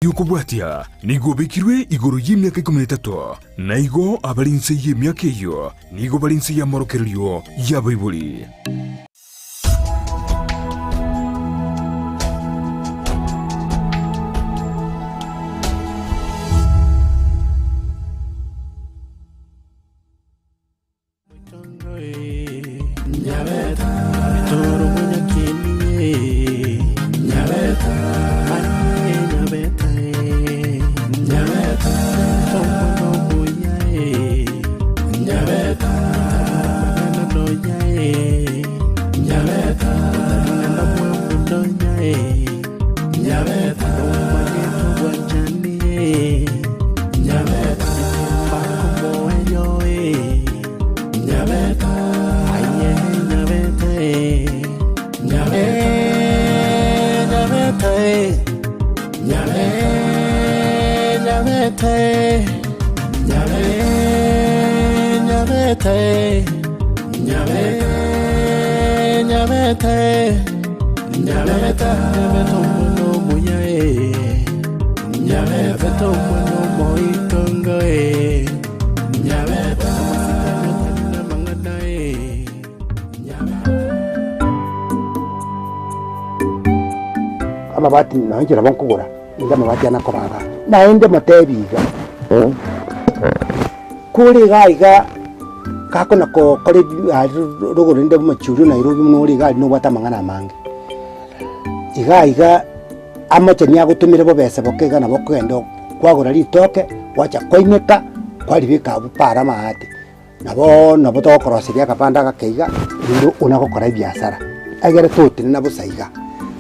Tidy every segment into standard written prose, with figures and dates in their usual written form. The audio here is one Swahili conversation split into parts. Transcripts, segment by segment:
Yukubwatia nigo bekirwe igoro y'imyaka 13 na igo abarinse y'imyaka iyo nigo barinse ya morokerio ya Bible. Nyabeta, bitoro mwenye kimi. Nyabeta, Nyabeta, Nyabeta, tomo moya. Nyabeta, no yae. Nyabeta, no mwamundo yae. Nyabeta, no wachani. Nyabeta, pako moyo Nyabeta. Amabati nanjira bankugura inda amabati anakoraga naende matebiga kuri gaiga kako nako kore ruguru inde machuru na irubi muri gali no batamangana mange igaiga amache nyagutumire bo bese bokega na bokendo kwagura litoke wacha koineka kwalibika bupara mahati nabo tokorosiria kapanda gakeiga ndu unakokora biashara agere tuti na busaiga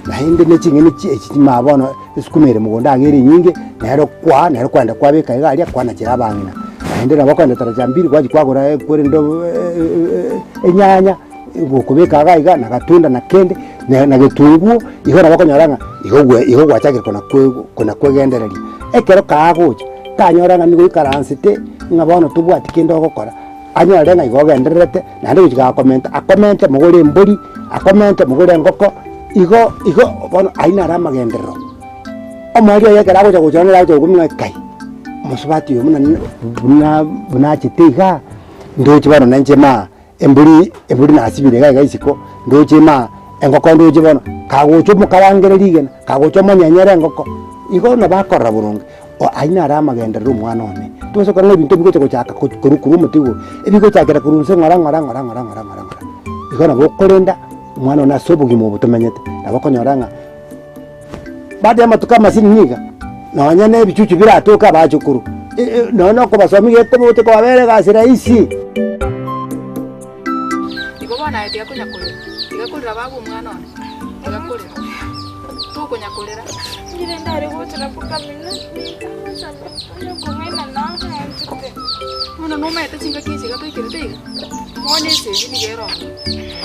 na hindi n'ekingeni ekima bono esikumere mugonda agere nyinge nero kwanda kwabeka igali akwana kirabangina na hindi nabo kwanda tarajambiri kwaji kwagura kuri ndo enyanya gukubeka agaiga na gatunda na kende na getungu ihora bakonyoranga iho gwachakire kuna kwegendereri ekero kagoje tanyoranga nigo ikaransite ngabono tubwati kendo gukora anyore nga igogendererete na ndi kujiga akomente mugore mburi akomente mugore ngoko igo bono aina rama gendero omari ya kera goja gojonera cyo gumwe kai musubati yo muna chitiga ndochi bano nanjema emburi na asibire ga isiko ndochi ma engoko ndochi bono kagocho mukawangererige kagocho manyanyere engoko igo no bakora burungi o aina rama gendero mwana one tuso kana bintu biko cyo chaka kurukuru mutigo ebiko cyakera kurunse ngara igo na bokorenda mwana na sobugi mu butumenyete nabakonyoranga bade amatuka masini nyiga nonyane bicucu biratoka bacukuru none ko basomige ko bote ko babere gasira isi igo bana ete yakunyakurira igakurira babu mwana one igakurira tu kunyakurira ngire ndare gutira kukamina nikasaba kumena nanga ntite mwana no mete cinga kisi gatoikire teiga mone se ni gero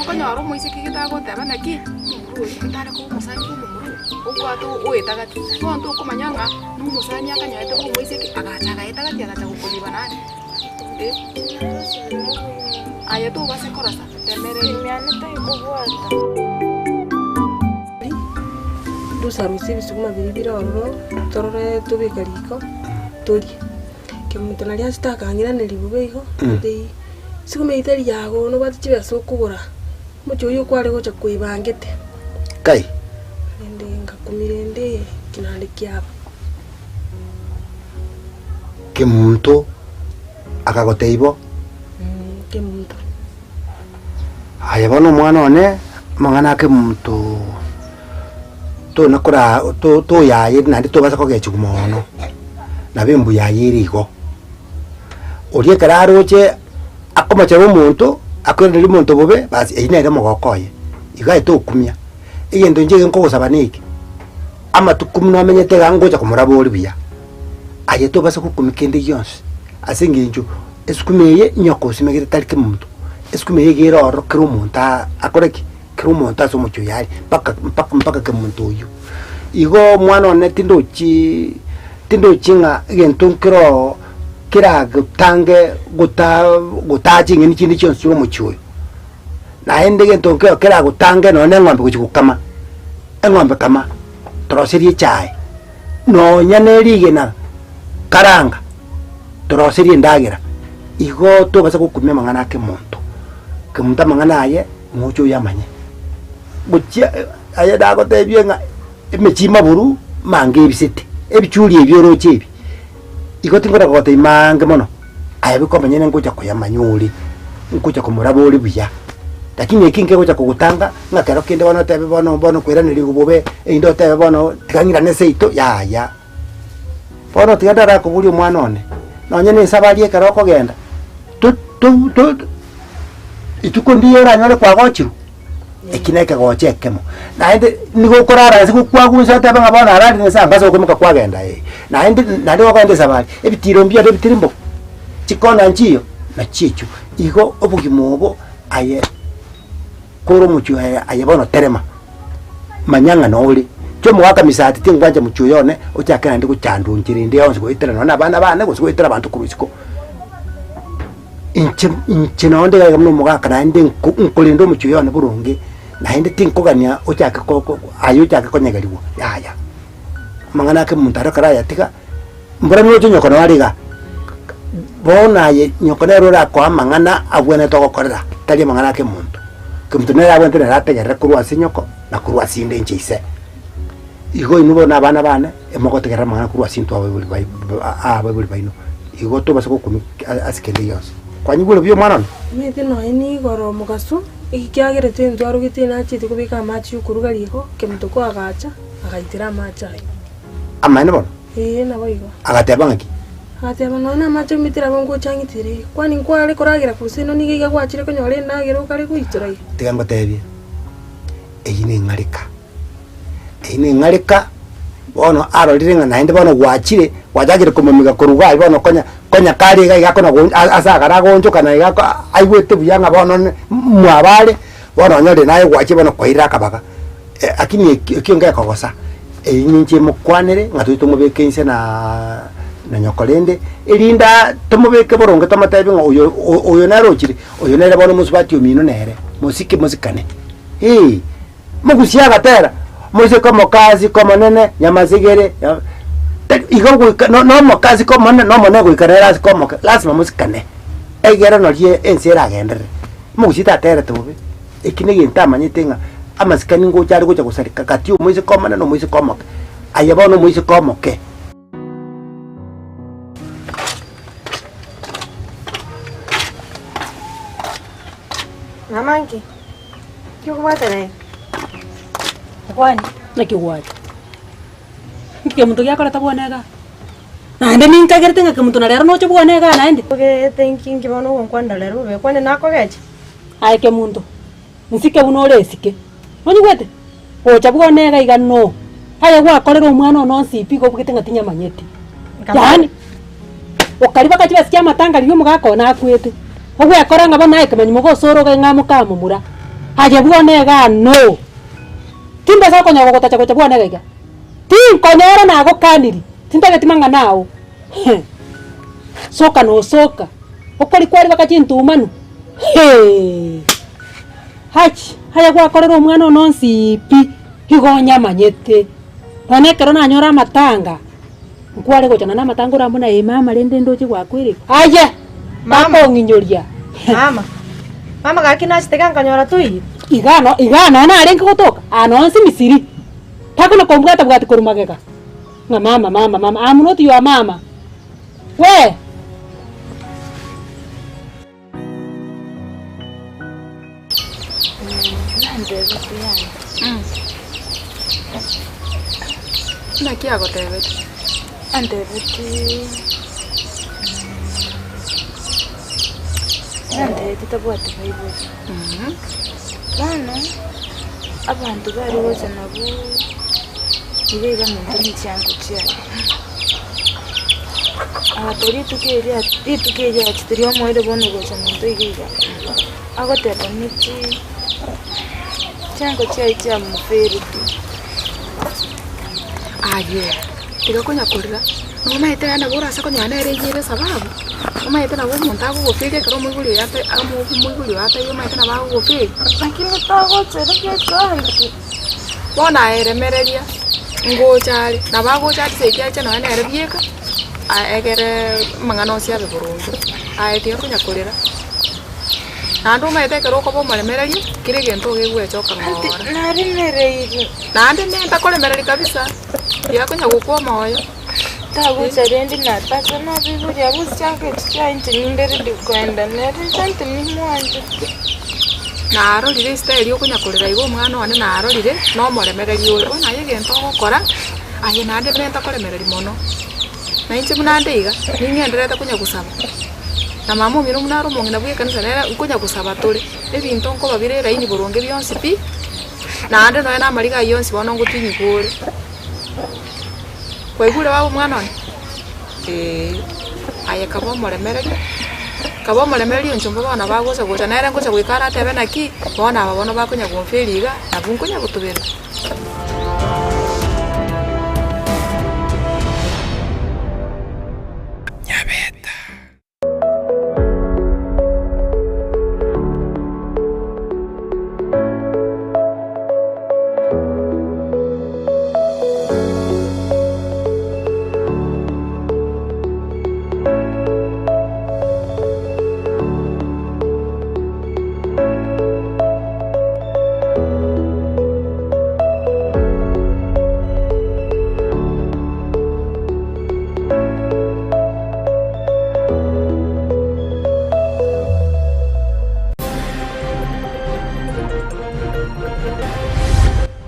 okonyoro moise kigitagoteba naki muru kitare ko musani muru ukwato uitagati tonto kumanyanga numusani akanyoete ko moise agachaga itagati agacha kukuliba nani aya tu base korasa temere miane tai kubwata dusarusi bisuma biribiroro torore tubikariko turi kemutana lya sitakangira nelibubeigo ndei sikumeiteri yago no bati chibeso kubura mucho yo kware gocha kwibangete kai ende ngakumirende kinali kyaba kemuntu akagoteibo kemuntu aya bono mwana one mangana kemuntu to nakora to yaye nandi to basa kogecha kumono na bembu yayirigo orie kararoche akomacha umuntu akwendera umuntu bobe basi einere mugokoye igaye to kumya igendo nje nko gusabaniki ama tukumno amenyete gangoja kumurabori biya aye to basa kukumikende yonse asinginju eskumeye nyoko simegere talike muntu eskumeye gero ro kero monta akoreki kero monta so mucho yari mpaka ke muntu uyu igo mwana one tindochi nga gento kero kira gutange gutaji ngini chindi cyonse uro mucyuyo naende gento kira gutange none ngombe kuchikukama engombe kama torosiri chai no nyaneri na karanga torosiri ndagira igo to basa gukumya mangana ke muntu ke muntu mangana aye mucho yamanye buchia aya dago tebye nga emechima buru mange ebisete ebichuri ebyoro chebi igo tingora gote imange mono aya bikomanye nengoja kuyamanyuri nkuja kumurabori buya lakini ekinge goja kugutanga ngakero kinde bono tebe bono kwiraniri gubobe indo tebe bono tigangira neseito ya bono tigandara kubuli omwana one nonye nesabarie kero kogenda ituko ndiyo ranyole kwa gochiru ekineke goche ekemo naende nigo korara siku kwagusa tebe ngabona arandi nesanga kumuka kwagenda naende nande wakende sabari ebitiro mbia ebitirimbo chikona nchiyo na chichu igo obugimobo aye koro muchu aye bono terema manyanga noli cyo mwaka misati tingwanje muchu yone ochakana ndi kuchandu njirinde yonse goitera nona bana bana goitera abantu kurusiko inche nonde ga mno mwaka na ndi nkulindo muchu yone burungi na ndi tinkogania ochaka koko ayo chaka konyegaliwo ya mangana ke muntara kara yatika mbura mwojo nyokona waliga bona ye nyokona rora kwa mangana abwene to gokorera tali mangana ke muntu ke muntu nera abwene nera tegera kurwa sinyoko na kurwa sinde nchise igo inubo na bana bana emoko tegera mangana kurwa sinto abuli baino igo to basako kumi asikende yose kwa nyigulo byo mwana mete no eni goro mugasu ikiagere tento arugite na chiti kubika machi ukuruga liko ke muntu ko agacha agaitira macha amane bono na boigo agateba ngaki ateba nona macho mitira bongo changitire kwani nkwale koragira kusino nigiga gwachire konyore ndagero kare kuitura tigango tebie eyine ngarika bono arorire nga naende bono gwachire wajagire kumamiga kuruga bono konya kari ga igakona asagara gonjo kana igako aigwete buyanga bono mwabale bono nyore naye gwachi bono koira kabaga akini ekionga kogosa eyinje mukwanire ngatuito mubekense na nyokolende elinda tomubeke boronge tomatebi ngo oyo narochire oyo nere bono musubati omino nere musikane mugusia gatera muse como kazi como nene nyamazigere igo no mokazi como nene no monego ikarera como lazima musikane egera no lie ensera agendere mugusita tere tobe ekinege ntamanyite nga amasikani ngo cyari gocha gusarika kati muse como nene no muse como ayaba no muse como ke Mamanki. Kyo kwata nae. Kwani nakigwata. Ngiye muntu yakora tabonega. Nande ninkagerte ngake muntu na lero nocho bonega nande. Oke thinking kibono kwanda lero be kwani nako geje. Ai ke muntu. Nsike bunore sike. Noni gwete. Ocha bonega igano. Haya gwakorera omwana ono sipi ko bugite ngatinya manyeti. Yani. Okariba kachiba sikia matanga liyo mugakona akwete. Ogwe akora ngabo naye kemanyi mugosoro ga ngamuka mumura. Haje bonega no. Timba sako nyago kotacha kocha bonega iga. Tim konyora na go kaniri. Tintage timanga nao. Soka no soka. Okori kwari bakachintu umanu. Hachi haya gwa korero omwana ono nsipi higonya manyete. Banekero na nyora matanga. Nkware gochana na matanga ura mbona mama lende ndochi gwakwiri. Aye. Mama nginyoria. Mama gakina chitega nkanyora tui. Igano na arenga gotoka. Anonsi misiri. Tako no kombugata bugati kurumageka. Na mama. I'm not your mama. We. Na kia go David. And David. Nande tutabuate Bible. Bana abantu bari bose nabo ibega muntu n'icyango cyane. Abatori tukeria kitiriyo moyo bono gocha muntu igiga. Agotera niki cyango cya muferi tu. Aye. Tigakonya kurira. No maite ana bora sako nyana erejere sababu. Maite na bomo ntago gofike karo muguri yate yo maite na bago gofike. Lakini tago tsere ke tsangi. Bona eremereria. ngo chari na bago chari sekia chana na erbieka egere mangano cia biburungu aetia kunya kurira nando mete kero ko bomaremereri kire gento gigwechoka ngora narimereire nande nenda koremereri kabisa ya kunya gukwa moyo tabu charendi na tata na bibu ya busianke tya intinindere dikwenda nere sante mimwanje narorire style yo kunya kurira igo mwana wane narorire no moremereri uri bona yegento gukora aye nande nenda koremereri mono na inche munandeiga ningenderete kunya gusaba na mama miro munaro mongina bwe kanisa nera kunya gusaba turi ebinto nko babire raini boronge byonsi pi na ande no na mariga yonsi bono ngutinyi kure kwaigure wabo mwana one aye kabo moremereri onchombo bana bagosa gocha nera ngocha gwikara tebe naki bona aba bakunya gomferiga na bunkunya gutubera Nyabeta.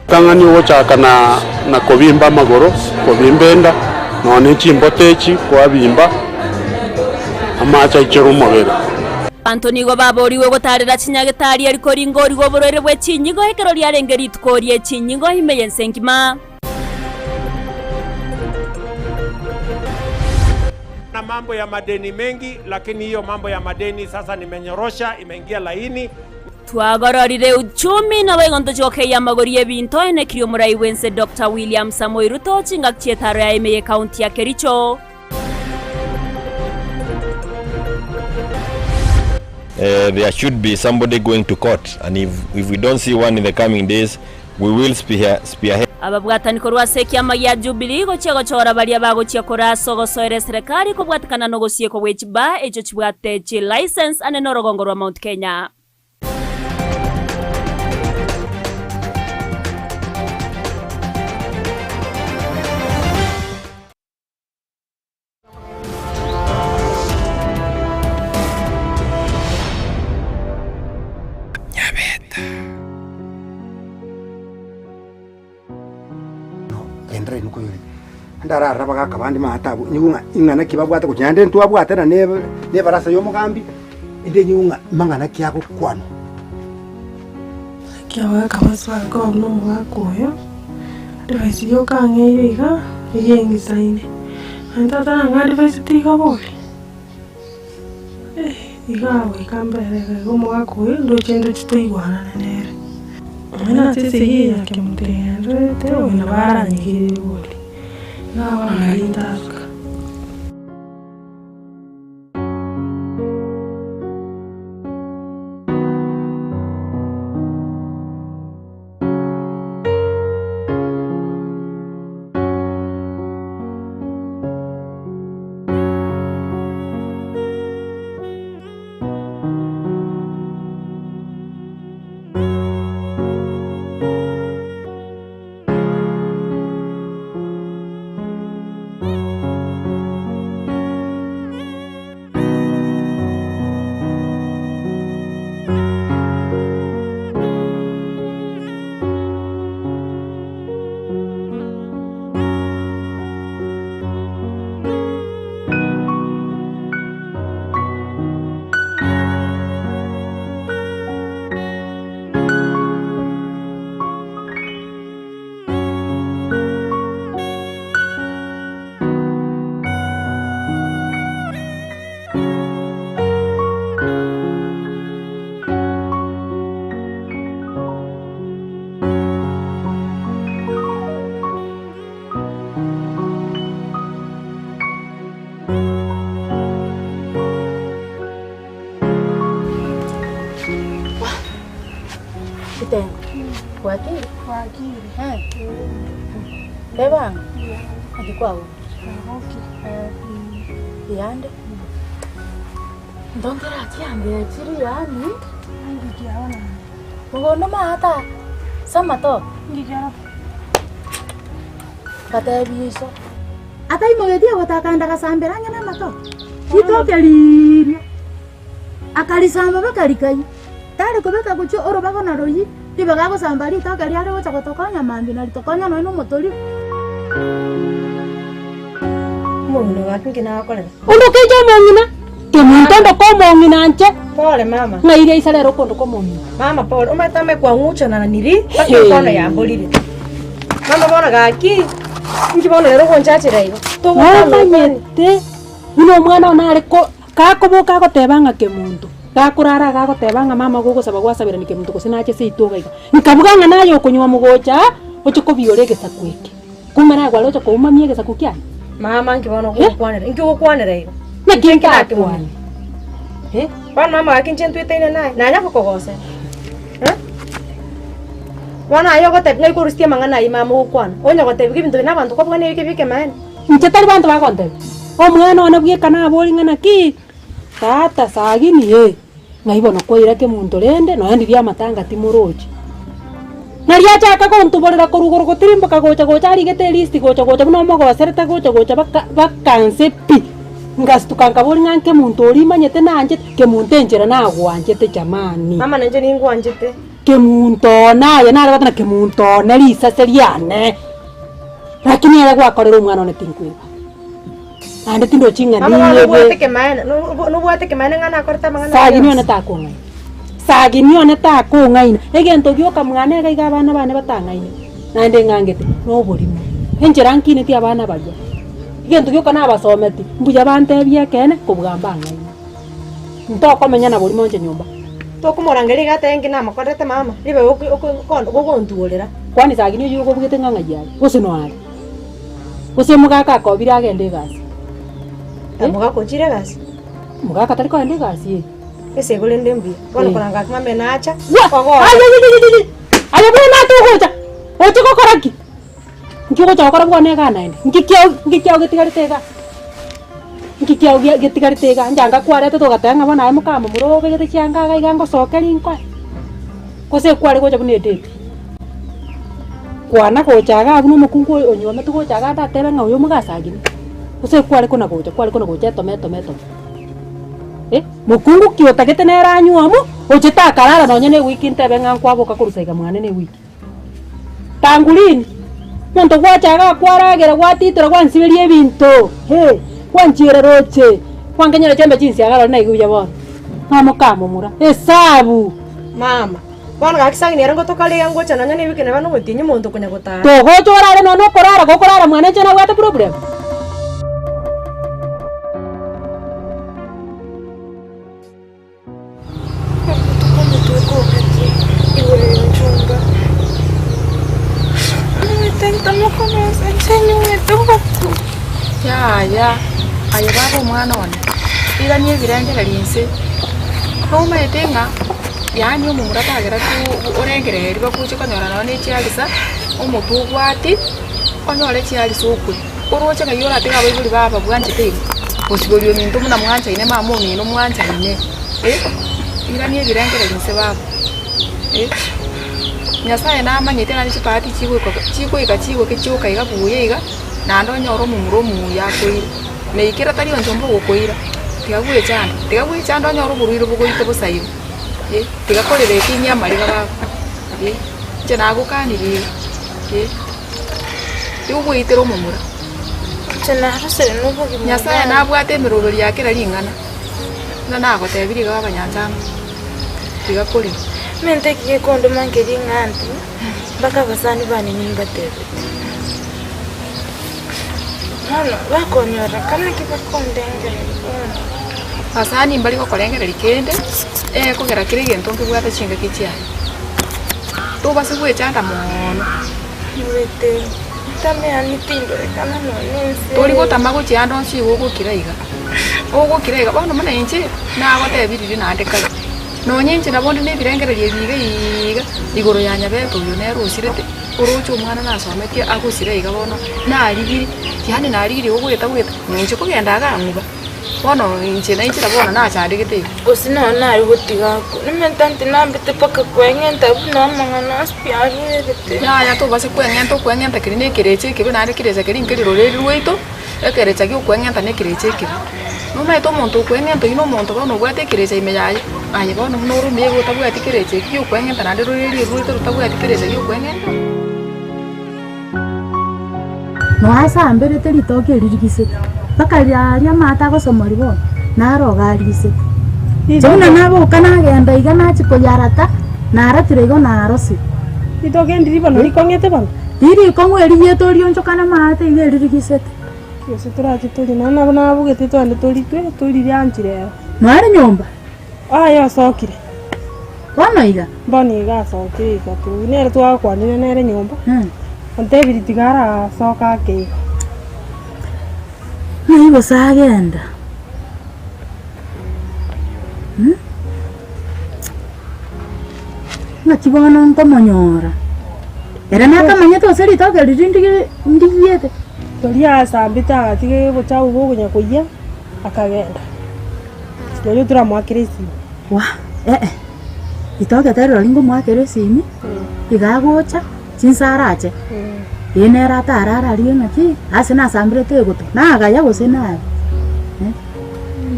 Kangani wochaka na kobimba magoro kobimbenda none chimbotechi kwabimba amacha ichero mugere Antoni go baboriwe gotarira chinyagitari ariko ringori go borore bwe chinyigo hekero lyarengeri tukorie chinyigo himeye senkima na mambo ya madeni mengi, lakini hiyo mambo ya madeni sasa nimenyorosha, imeingia laini. Twagororire uchumi na wegonto joke ya magorie binto ene kirio murai wense Dr. William Samoei Ruto chingak chietaro ya imeye county ya Kericho. There should be somebody going to court, and if we don't see one in the coming days, we will spearhead. Ababwatani korwa sekia magia Jubilee go chego chora balia bago chia koraso go soere serikali ko bwatikana no go sie ko wechiba ejo chibwate chi license ane no rogongorwa Mount Kenya.Endre nuko yuri ndara rabaga kabandi matabu nyunga ingana kibabwata kunyande ntwabwata na ne barasa yo mugambi inde nyunga mangana kyako kwano kyawa kabaswa ko no mwakoyo device yo kange iga yengi saine antata ngadi device tiga boli iga we kambere go mwakoyo ndo chendo chitoigwana nere ana tisi ya kimutende tero na bara nyigiri boli na wana lintaska Leba. Akikwao. Yande. Ndongera atiambe chiri yani. Ngikiaona. Ngono mata. Sama to. Ngikiaona. Kata biso. Ata imogetia gotakanda gasamberanya na mato. Chitokeria. Akalisamba bakalikai. Tare kubeka kucho oro bako na royi. Tiba gago sambari to kali are gocha gotokonya mambi na litokonya no motori. Mungu wapi na akole. Undo kejo mongina. Kemuntondo ko mongina nche. Pole mama. Ngaire isale rokondo ko mongina. Mama pole. Umetame kwa ngucho na niri. Bakikono ya bolire. Mama bona gaki. Njibona lero konchachira igo. Mama nyete. Uno mwana onare ko kakoboka gotebanga kemuntu. Gakurara gagotebanga mama gogo saba gwasabira nike muntu kusinache seitoga iga. Nkabuganga nayo kunywa mugocha ochiko biorege sakweke. Kumara gwa locho ko umamie gesa kukia. Mama ngibona gukwanira. Ngikukwanira igo. Nakinka atwani. Bana mama akinchen twitene naye. Nanya kokogose. Wana ayo goteb ngai kurustia mangana imama ukwana. Onya goteb gibintu na bantu kobwane bike mane. Nchetari bantu bakonte. Omwana ona bweka na boli ngana ki. Tata sagini ngaibono koira ke muntu rende no andi bya matanga timuroji. Naria chaka ko ntuborera korugoro gotirimba kagocha gocha ari gete list gocha gocha no mogo serta gocha gocha bakanse pi. Ngastukanka boli nganke muntu ori manyete nanje ke muntu enjera na gwanjete jamani. Mama nanje ni ngwanjete. Ke muntu naye na batana ke muntu na lisa seriane. Lakini era gwakorera umwana one tinkwiba. Ande tindo chinga ni mama no buate ke maana no buate ke maana ngana korta mangana sagi ni ona takonga sagi ni ona takonga ina egento gyoka mwana ga iga bana bane batanga ina nande ngangete no bolimo enjeranki ni ti abana baje egento gyoka na basometi mbuja bante bya kene kubugamba ngana ntoko menya na bolimo nje nyumba to kumorangeri gatengi na makorete mama libe kondo gogontuolera kwani sagi ni yugo bugete nganga yayi usino ali usemugaka ko biragende gasi Muga kochire gasi. Muga katari ko ende gasi. Ese gole ndembi. Kono koranga kama menacha. Kogo. Ayo bwana tugocha. Ocho kokoraki. Ngiko chokora bwana kana ende. Ngikyo getigaritega. Ngikyo getigaritega njanga kwarete to gatanga bana ayo mukama murobe gete cyanga gaigango sokeri nkwa. Kose kware gocha bune date. Kwana gochaga abuno mukungu onyome tugochaga ndatebe ngauyo mugasagini. Use kwale kuna gocha tometo. Mukungu kiota gete nera nyuamu ocheta karara no nyene wiki ntebe ngankwa boka kurusaiga mwana ne wiki. Tangulini. Muntu gwachaga kwaragera gwatitira gwansiberie ebinto. Wanchire roche. Wangenyera chembe jinsi agara na iguya bona. Ngamukamo mura. Hesabu. Mama. Bona gakisagi nera ngotoka le yangocha na nyene wiki ne bano gotinyi muntu kunya gotara. To gochora no korara gokorara mwana chena gwata problem. Ya ayo babo mwana one ira ni birangera linse no maetenga yani umumura tagera tu orengereri bakuche kanyora none chialisa omutugwati onyore chialisa okwe oroche kayora tega bayuri baba bwanje tega osibori ominto muna mwanja ine mama ni no mwanja ine ira ni birangera linse babo Nyasaye na amanyete na chipati chigwe kichuka igabuye iga na ndonyoro mumuromu yakwira meikira tari onjombo gokoira tigabuye cyane ndonyoro buruiro bugoite busayo tigakorere kinyama riga baba je nagukaniriye tiugwitira mumura Tena harusere nubugi Nyasaye nabwate miroro lyakira ringana na nagotebiriga baba nyanzama tigakore mente kiye kondo mangeri nganti baka basani bane nimbatebe Mano bakonyora kana kibakondengere basani mbali kokorengera likende kugera kirigento nkibwata chinga kichya to basibwe chanda mono Niwete tame anitindo kana no nense tori gotamago chiando nchi ugo kiraiga bono mana inche na gotebiriri na ndeka no nyinchi na bondi ne birengererie biga igoro ya Nyabeta uyu ne rusirete urucho umwana nasometie agusire igabono narigiri yani narigiri ugweta nyinchi kugenda aganguba bono inchi na inchi bona nachandigite Gusii nari gutiga nimentanti nambite paka kwengenta buna mangana spiarete ya to base kwengenta kirine kireche kibe nari kireche kiringiri roreri rwito ekerecha kyo kwengenta ne kireche kibe no mai to monto kwengenta ino monto bono gwate kireche imeyaye aye bono no rumie go tabwati kireche kyo kwengenta nari roreri rwito tabwati kireche kyo kwengenta no asa mbere teri toke ririgise bakaria mata gosomori bo narogarise jona nabo kana genda igana chiko yarata naratire igo narosi itoke ndiri bano ikongete bano iri kongweri yetori onjo kana mata igeririgise yose turati turi nana nabo gete twande turi ryanjire no ari nyomba aya sokire bano iga sokire katu nere twakwanire nere nyomba ontebiri tigara soka ke nibo sagenda nakibono nkomonyora era nakamanya toseri toke ndigiyete toria sambita atige bochau bogonya kuya akagenda lero turamwakirisi wa itoke tero lingo mwakirisi igagocha chinsarache yenera tarara riengaki asena sambrete goto nagaya gosena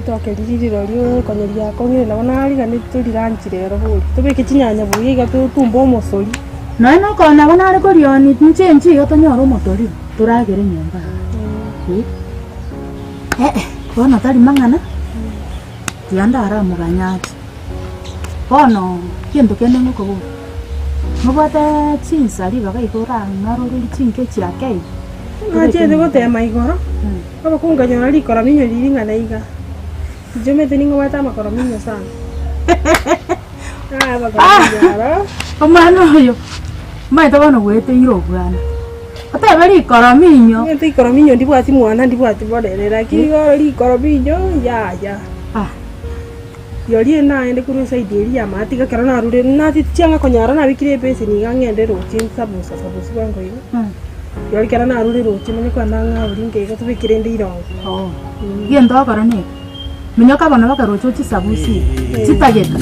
toke ririro rio konyeria kongire na bonari gani turiranchire ro buri tubeke chinyanya buyi gato tumbo mosori no kona bonari korioni nchenchi gotonyoro motori turagere nyomba bono tari mangana tianda ara muganyati bono kendo kende ngokobo mubata chinsari baga igora ngarori chinke chiake ngachete gotema igoro aba kunganyora rikora minyo riringa na iga jomete ningo wata makora minyo sana bakanyara omano yo maita bano gwete iro bwana ata bari kora minyo ngete kora minyo ndibwati mwana ndibwati borerera kigo rikora minyo ya yori na ende kuru saidi ya matiga karana rure na tianga konyara na bikire pese ni ngende rochi sabusa bango yo yori karana rure rochi ne kwa nanga uringe ko tubikire ndiro yendo karane minyoka bana baka rochi sabusi sitageta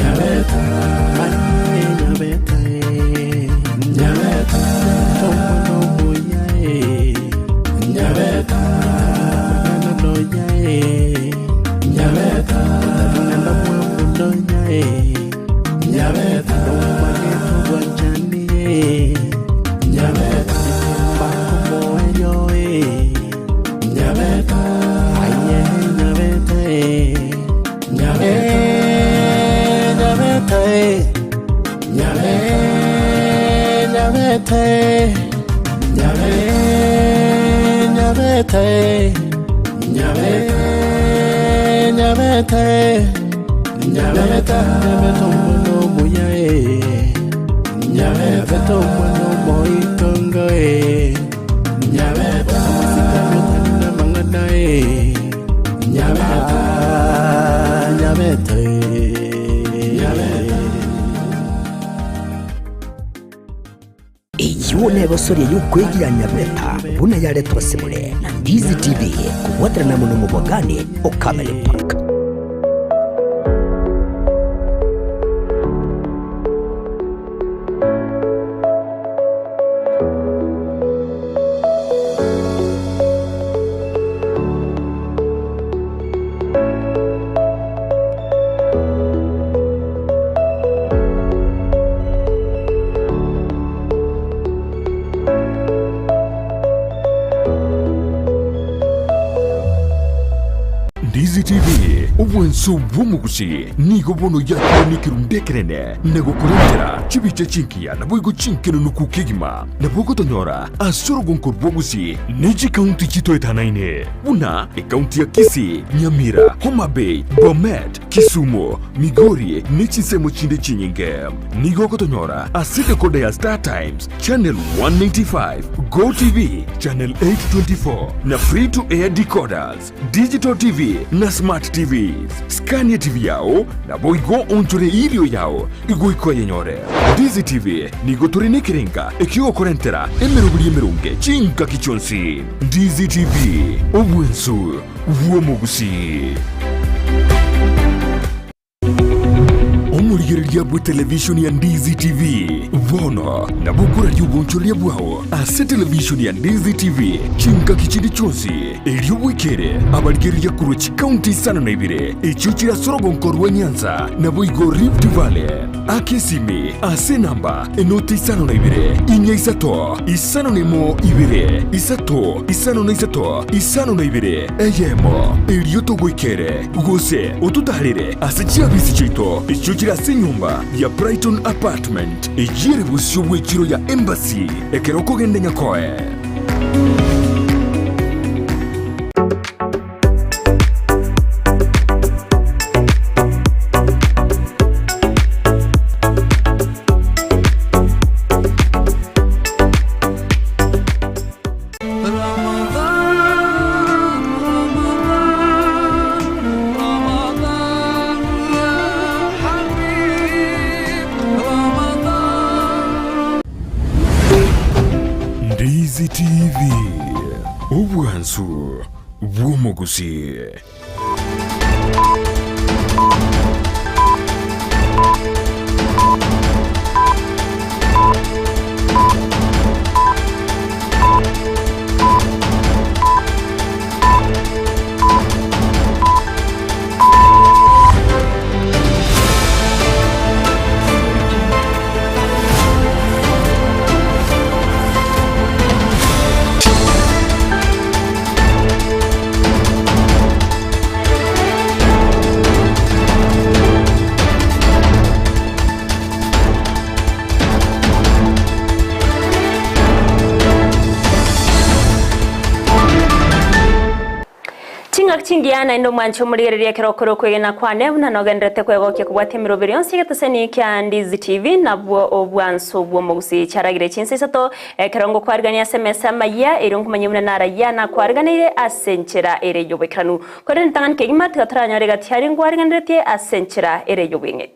Yone bosori yukwegira Nyabeta buna yale twasemule na Ndizi TV kuwatana na muno mubogani okamele park. Ndizi TV ubwenso bw'omugusi nigo bono yakoni kirundekerene nego kurengera chibiche chinkia na boigo chinkeno nukukigima na bogo tonyora asoro gonkor bwogusi neji county chito etanaine una e county ya Kisii, Nyamira, Homa Bay, Bomet, Kisumu, Migori, Nichisemo Chinde Chinyinge. Nigo Kotonyora, Asite Kode ya Star Times, Channel 195, Go TV, Channel 824, na Free to Air Decoders, Digital TV, na Smart TVs. Scania TV yao, na boigo onchore ilio yao, igo iko yenyore. Ndizi TV, nigo turine kiringa, ekio korentera, emerubuli emerunge, chinka kichonsi. Ndizi TV, obwensu, Gusii. Omurigereria bwa television ya Ndizi TV vono na bukura ry'ubunchoria bwawo ase television ya Ndizi TV chinka kichindi chonsi elio bwekere abarigereria kuruchi county sana na ibire echo kira sorogonko rwa Nyanza na boigo Rift Valley akesimi ase namba enoti isano na ibire inya isato isano nemo ibire isato isano na isato isano na ibire eyemo elio togwekere gose otutarire ase chiabisi chito echo kira nyumba ya Brighton Apartment ejire busyo bwekiro ya Embassy ekeroko gende nyakoe. Ndizi TV, obwansu bw'omugusii. Chingiana indo mwancho murigereria kirokoro kwegena kwane una nogendrete kwegokia kubwate miroberi yonse gateseni kya Ndizi TV nabwo obwanso bwo Gusii charagire chinse sato kirongo kwargania SMS maya irungu manyumna nara yana kwarganire asenchera ere yobekranu koren tangan kegima tgatranya rega tiaring kwarganrete asenchera ere yobinge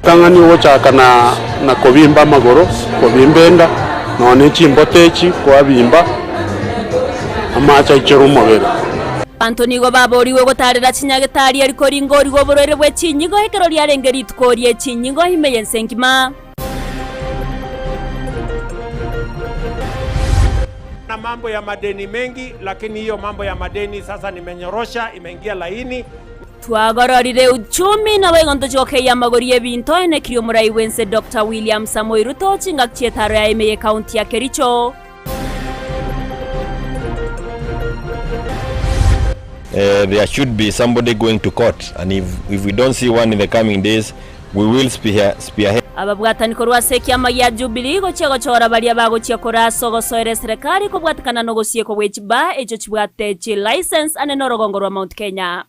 Tangani wochaka na kobimba magoro kobimbenda none chimbotechi kwa bimba amacha ichero mobere Antonigo baboriwe gotarira chinyagitari ariko ringori goborere bwe chinyigo hekero lyarengeri tukorie chinyigo himeye nsenkima na mambo ya madeni mengi, lakini hiyo mambo ya madeni sasa nimenyorosha, imeingia laini. Twagororire uchumi na wegonto joke ya magorie binto ene kirio murai wense Dr. William Samoei Ruto chingak chietaro ya Emeye County ya Kericho. There should be somebody going to court, and if we don't see one in the coming days, we will spearhead. Ababwataniko rwaseki ya Jubilee gochora baria bagochia koraso gosoere serikali kubwatikana no gosie ko wechiba ejo chibwate chi license ane no rogongo rwa Mount Kenya.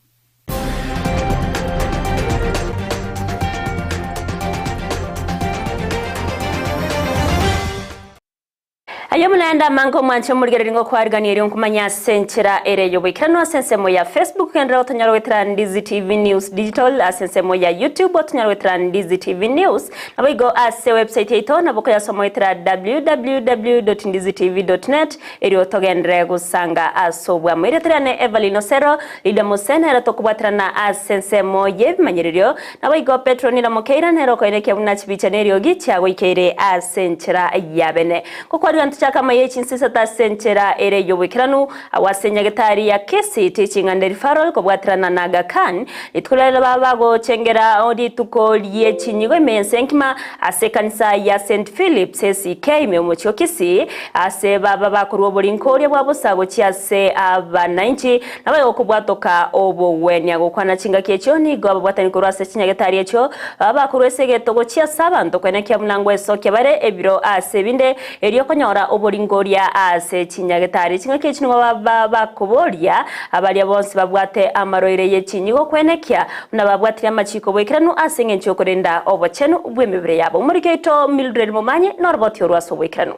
Ayamulanda mango mwancho murigerengo kwarganira nkumanya senchera ere yobikano asensemo ya Facebook kendra otanyaro wetra Ndizi TV News Digital asensemo ya YouTube otanyaro wetra Ndizi TV News nabigo ase website ito naboko ya somo wetra www.ndizitv.net eri otogendre gusanga asobwa mwiretrane Evelyn Sero Lida Mosena era tokubwatra na asensemo ye manyererio nabigo Petronila Mokeira nero koeneke unachibicha nerio gicha wikere asenchera yabene kokwarwa chaka maye chinsisa ta senchera ere yobikiranu awasenya gitari ya Kisii teaching and referral ko bwatrana naga kan itkulala babago chengera odi tukolie chinyigo mensenkima ase kanisa ya St Philip CK memocho Kisii ase baba bakurwo bolinkoria bwabusago chiase abananchi nabayo kubwatoka obo wenya gukwana chinga kechoni go babwatani kurwase chinya gitari echo baba kurwese getogo chia saba ntokwenekia mnango esoke bare ebiro ase binde eriyo konyora oboringoria ase chinyagetari chingake chinwa bakuboria abaria bonse babwate amaroire ye chinyigo kwenekia na babwatira amachiko bwekiranu ase ngencho korenda obochenu bwemebere yabo murikeito Mildred Momanye norbotio rwaso bwekiranu.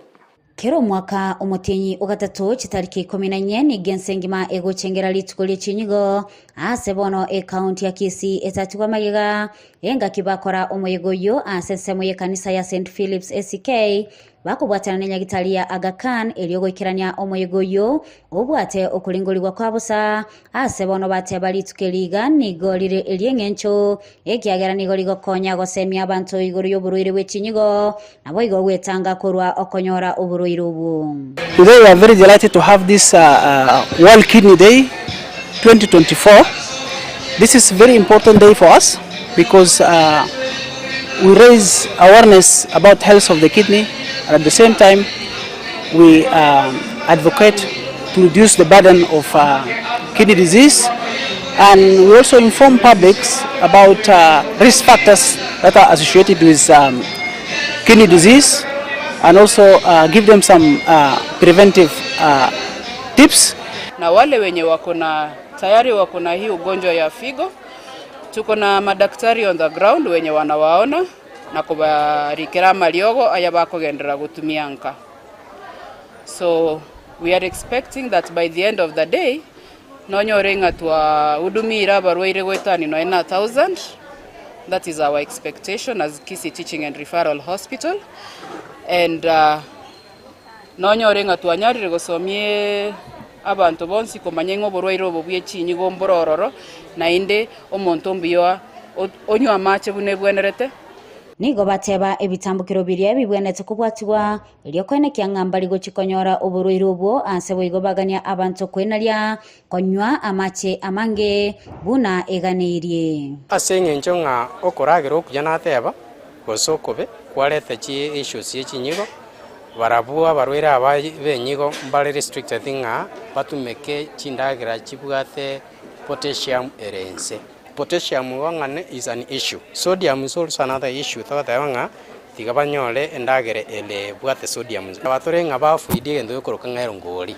Kero mwaka umutinyi ugatatu chitariki 14 ni gensengima egochengera litukuli chinyigo ase bono county ya Kisii etatuwa mayiga enga kibakora omuyego yo ase semo ye kanisa ya St Philip's ACK bakubwatana n'enyagitali ya Aga Khan eliogwikirania omuyego yo obwate okulingolibwa kwabusa ase bono bate balitukeliga nigolire eliengencho ekiagera nigoligo konya gosemia abantu iguru y'oburuire bw'echinyigo nabo igo gwetanga korwa okonyora oburuire ubu. Today we are very delighted to have this World Kidney Day 2024. This is a very important day for us because we raise awareness about health of the kidney, and at the same time we advocate to reduce the burden of kidney disease, and we also inform publics about risk factors that are associated with kidney disease, and also give them some preventive tips. Na wale wenye tayari wako na hii ugonjwa ya figo, tuko na madaktari on the ground wenye wanawaona na kubarikira maliogo aya bakogendera gutumia nka. So we are expecting that by the end of the day nonyorenga twa udumira barwaire gwetani no 9,000. That is our expectation as Kisii Teaching and Referral Hospital, and nonyorenga twanyarire gusomie abantu bonsi komanyengo borwaire obubye chinyigo mborororo na inde omonto mbiyo onywa amache bune bwenerete nigo bateba ebitambukiro biria bibwenete kubwatiwa elio kwenekia ng'ambari gochikonyora oburuire obwo ase boigobagania abantu kwenaria konywa amache amange buna eganirie ase ngencho ng'a okoragera okuya nateba gosokobe kwarete chi issues ye chinyigo barabua barwire aba benyigo mbare restricted ng'a batumeke chindagera chibwate potassium erense. Potassium wangane is an issue. Sodium is also another issue. Thawata wanga tigabanyole endagere ele bwate sodium. Abatore ngabafu idie ndo yokoroka ng'erongoli.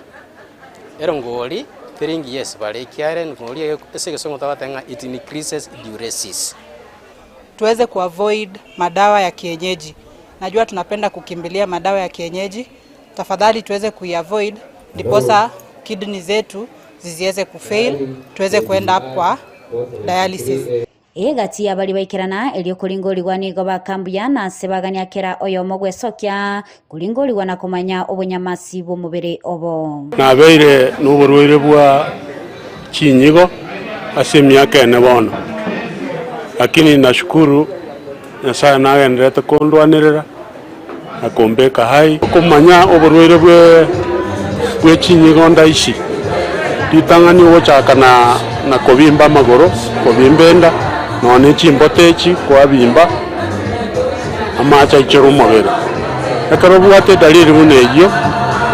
Erongoli teringi yes bale kiare ngoli esege songo thawata nga it increases diuresis. Tuweze kuavoid madawa ya kienyeji. Najua tunapenda kukimbilia madawa ya kienyeji. Tafadhali tuweze kuiavoid ndiposa kidney zetu ziziweze kufail, tuweze kuenda kwa dialysis. Egati abali baikirana elio kulingoliwa nigo bakambuya na sebagania kera oyo mogwesokia kulingoliwa na kumanya obunyamasi bw'omubiri obo. Nabeire n'oburwaire bwa chinyigo ase myaka ene bono, lakini nashukuru Nyasaye nagenderete kundwanirira akombeka hai kumanya oburwaire bw'echinyigo ndaishi ditangani wochaka na kobimba amagoro kobimbenda none chimbotechi kwabimba amacha ichero umubiri ekero bwate dalili buneyo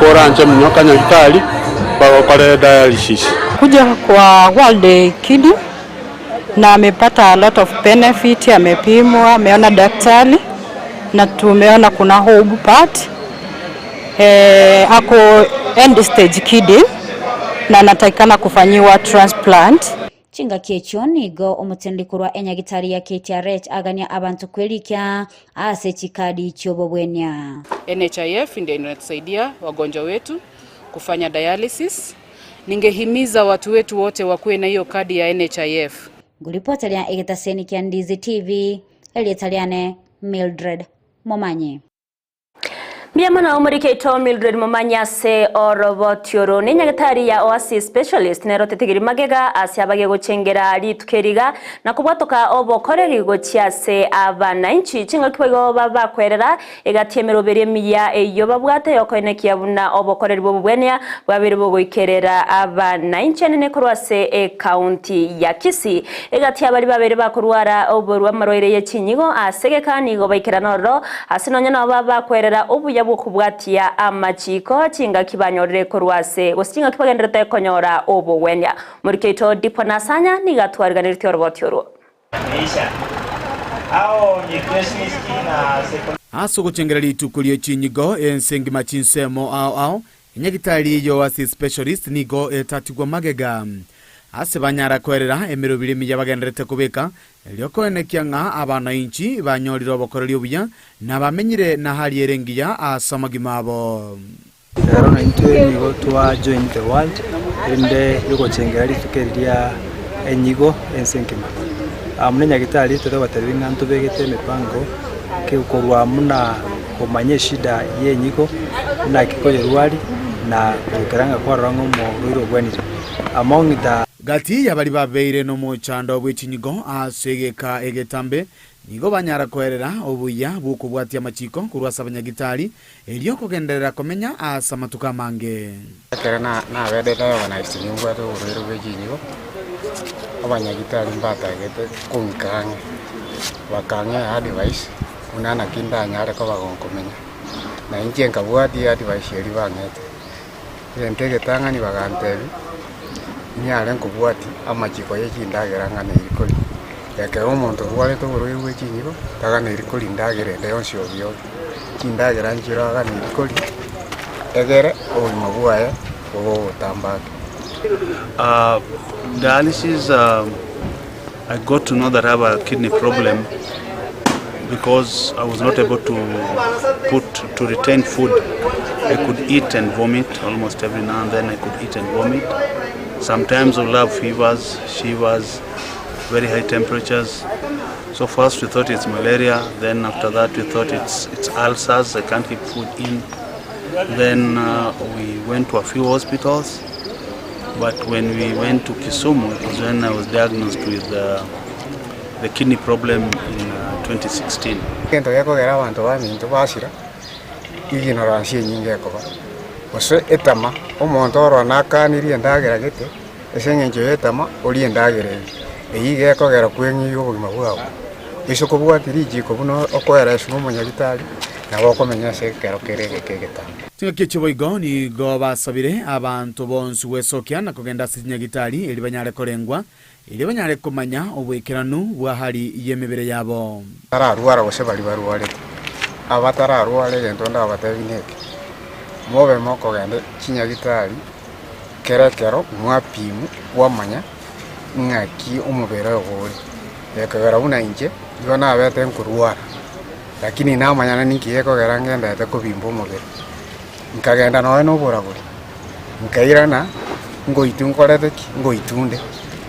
koranje mnyoka nyagitali bagokore dialysis. Kuja kwa World Kidney na amepata a lot of benefit, amepimwa, ameona daktari na tumeona kuna hope part ako end stage kidney na anatakikana kufanyiwa transplant. Chinga kiecho nigo omutendikurwa enyagitari ya KTRH agania abantu kwelikia ase chikadi chobobwenya. NHIF ndio inatusaidia wagonjwa wetu kufanya dialysis. Ningehimiza watu wetu wote wakuwe na hiyo kadi ya NHIF. Gulipotalia egetaseni kia Ndizi TV, elietaliane Mildred Momanye. Miamana umurikeito Mildred Momanya se orobotioro ni nyagatari ya OASI specialist nero tetegiri magega asyabage gochengera litukeriga na kubwatoka obokoreri gochiase abana inchi chinga kibego babakwerera egatiemero beremiya eyo babwate yokonekia buna obokoreri bobubwenya babiri bogoikerera abana inchi nene korwase county ya Kisii egatia bali babiri bakurwara oborwa maroire ye chinyigo asegeka nigo baikeranoro asinonya na babakwerera obuya bukubwatia amachiko chinga kibanyorere korwase gosinga kibagendera konyora obowenya murikeito dipo nasanya nigatwariganirite orobotioro Nisha. Ao ni Christmas na aso guchengera litukulie chinyigo ensengima chinsemo ao enyagitari yo wasi specialist nigo etatigwa magega ase banyara kwerera emiro birimi yabagenderete kubika eliokoenekia nga abana inchi banyoriro bokoreri obuya na bamenyire na hali erengiya asamagima abo Arona into nigo twa join the world inde yuko chengera litukeria enyigo ensengima amnenya gitari tete batabinga ntubegete mipango ke ukorwa muna komanye shida yenyigo na kikoyerwari na ukeranga kwa rango mo rwiro gwenire among the gati yabali babeire no muchando bw'ichinyigo asegeka egetambe nigo banyara kwerera obuya bukubwatia machiko kurwasa abanyagitari elio kugenderera komenya asamatuka mange akera na bedeta organize nyungwa to rwiro bw'ichinyigo abanyagitari mbatagete kunkange wakange advice unana kinda nyare ko bagonkomenya na injenga bwati advice eri bangete yentege tangani bagantebi nyare nkubwati amachiko yekindagera ngane irikoli yakero omonto rwale to rwire rw'ichinyigo tagana irikoli ndagere ndeyonsi obyo kindagera njira gane irikoli egere oyimo bwaye obo tambake dialysis I got to know that I have a kidney problem because I was not able to retain food. I could eat and vomit almost every now and then. I could eat and vomit. Sometimes I will have fevers, shivers, very high temperatures. So first we thought it's malaria. Then after that we thought it's ulcers. I can't keep food in. Then we went to a few hospitals. But when we went to Kisumu, it was when I was diagnosed with the kidney problem in 2016. Kento yako gara bantu bamintu basira ignorance nyinge ko ose etama omonto oro nakaniri ndagera gete esengenjo etama oli ndagere eyige ko gara kwenyi obugima bwabo isoko bwatiri jiko buno okoera esumo munyagitari nabo komenya se kero kerege kegeta Kichibo igoni go basabire abantu bonsu wesokia na kugenda sinyagitari eli banyare korengwa ili banyare kumanya obwekiranu bwa hali yemebere yabo tararwara gose bali barware abatararware gento nda batabineke mobe moko gende kinyagitari kerekero mwapimu wamanya ngaki umubere ogori yakagara una inje yona abete nkurwara lakini namanya nikieko garangenda ate kubimba umubere nkagenda nawe n'uburaguri nkairana ngoitu nkoreteki ngoitunde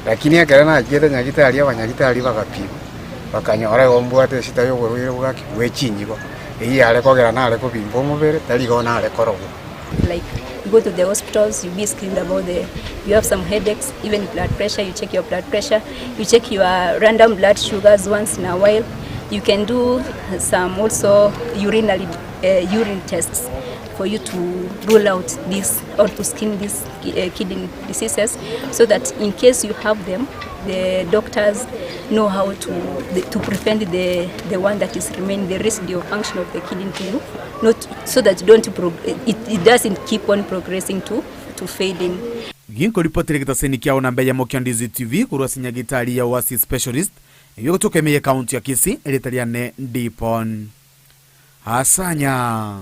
lakini akera nagiete nyagitari abanyagitari bagapima bakanyora ombwate sita yo burwire bwaki wechinyigo eyi ale kogera nale kubimba umubere taligo nale korogo. Like you go to the hospitals, you be screened about you have some headaches, even blood pressure, you check your blood pressure, you check your random blood sugars once in a while. You can do some also urine tests for you to rule out this or to screen these kidney diseases, so that in case you have them, the doctors know how to prevent the one that is remaining, the residual function of the kidney to you, not so that it doesn't keep on progressing to fading. Ginko ripoti rekita kia onambe ya mokia Ndizi TV kurwa sinyagitari ya wasi specialist iyo kutoka meye kaunti ya Kisii elitaliane Dipon Asanya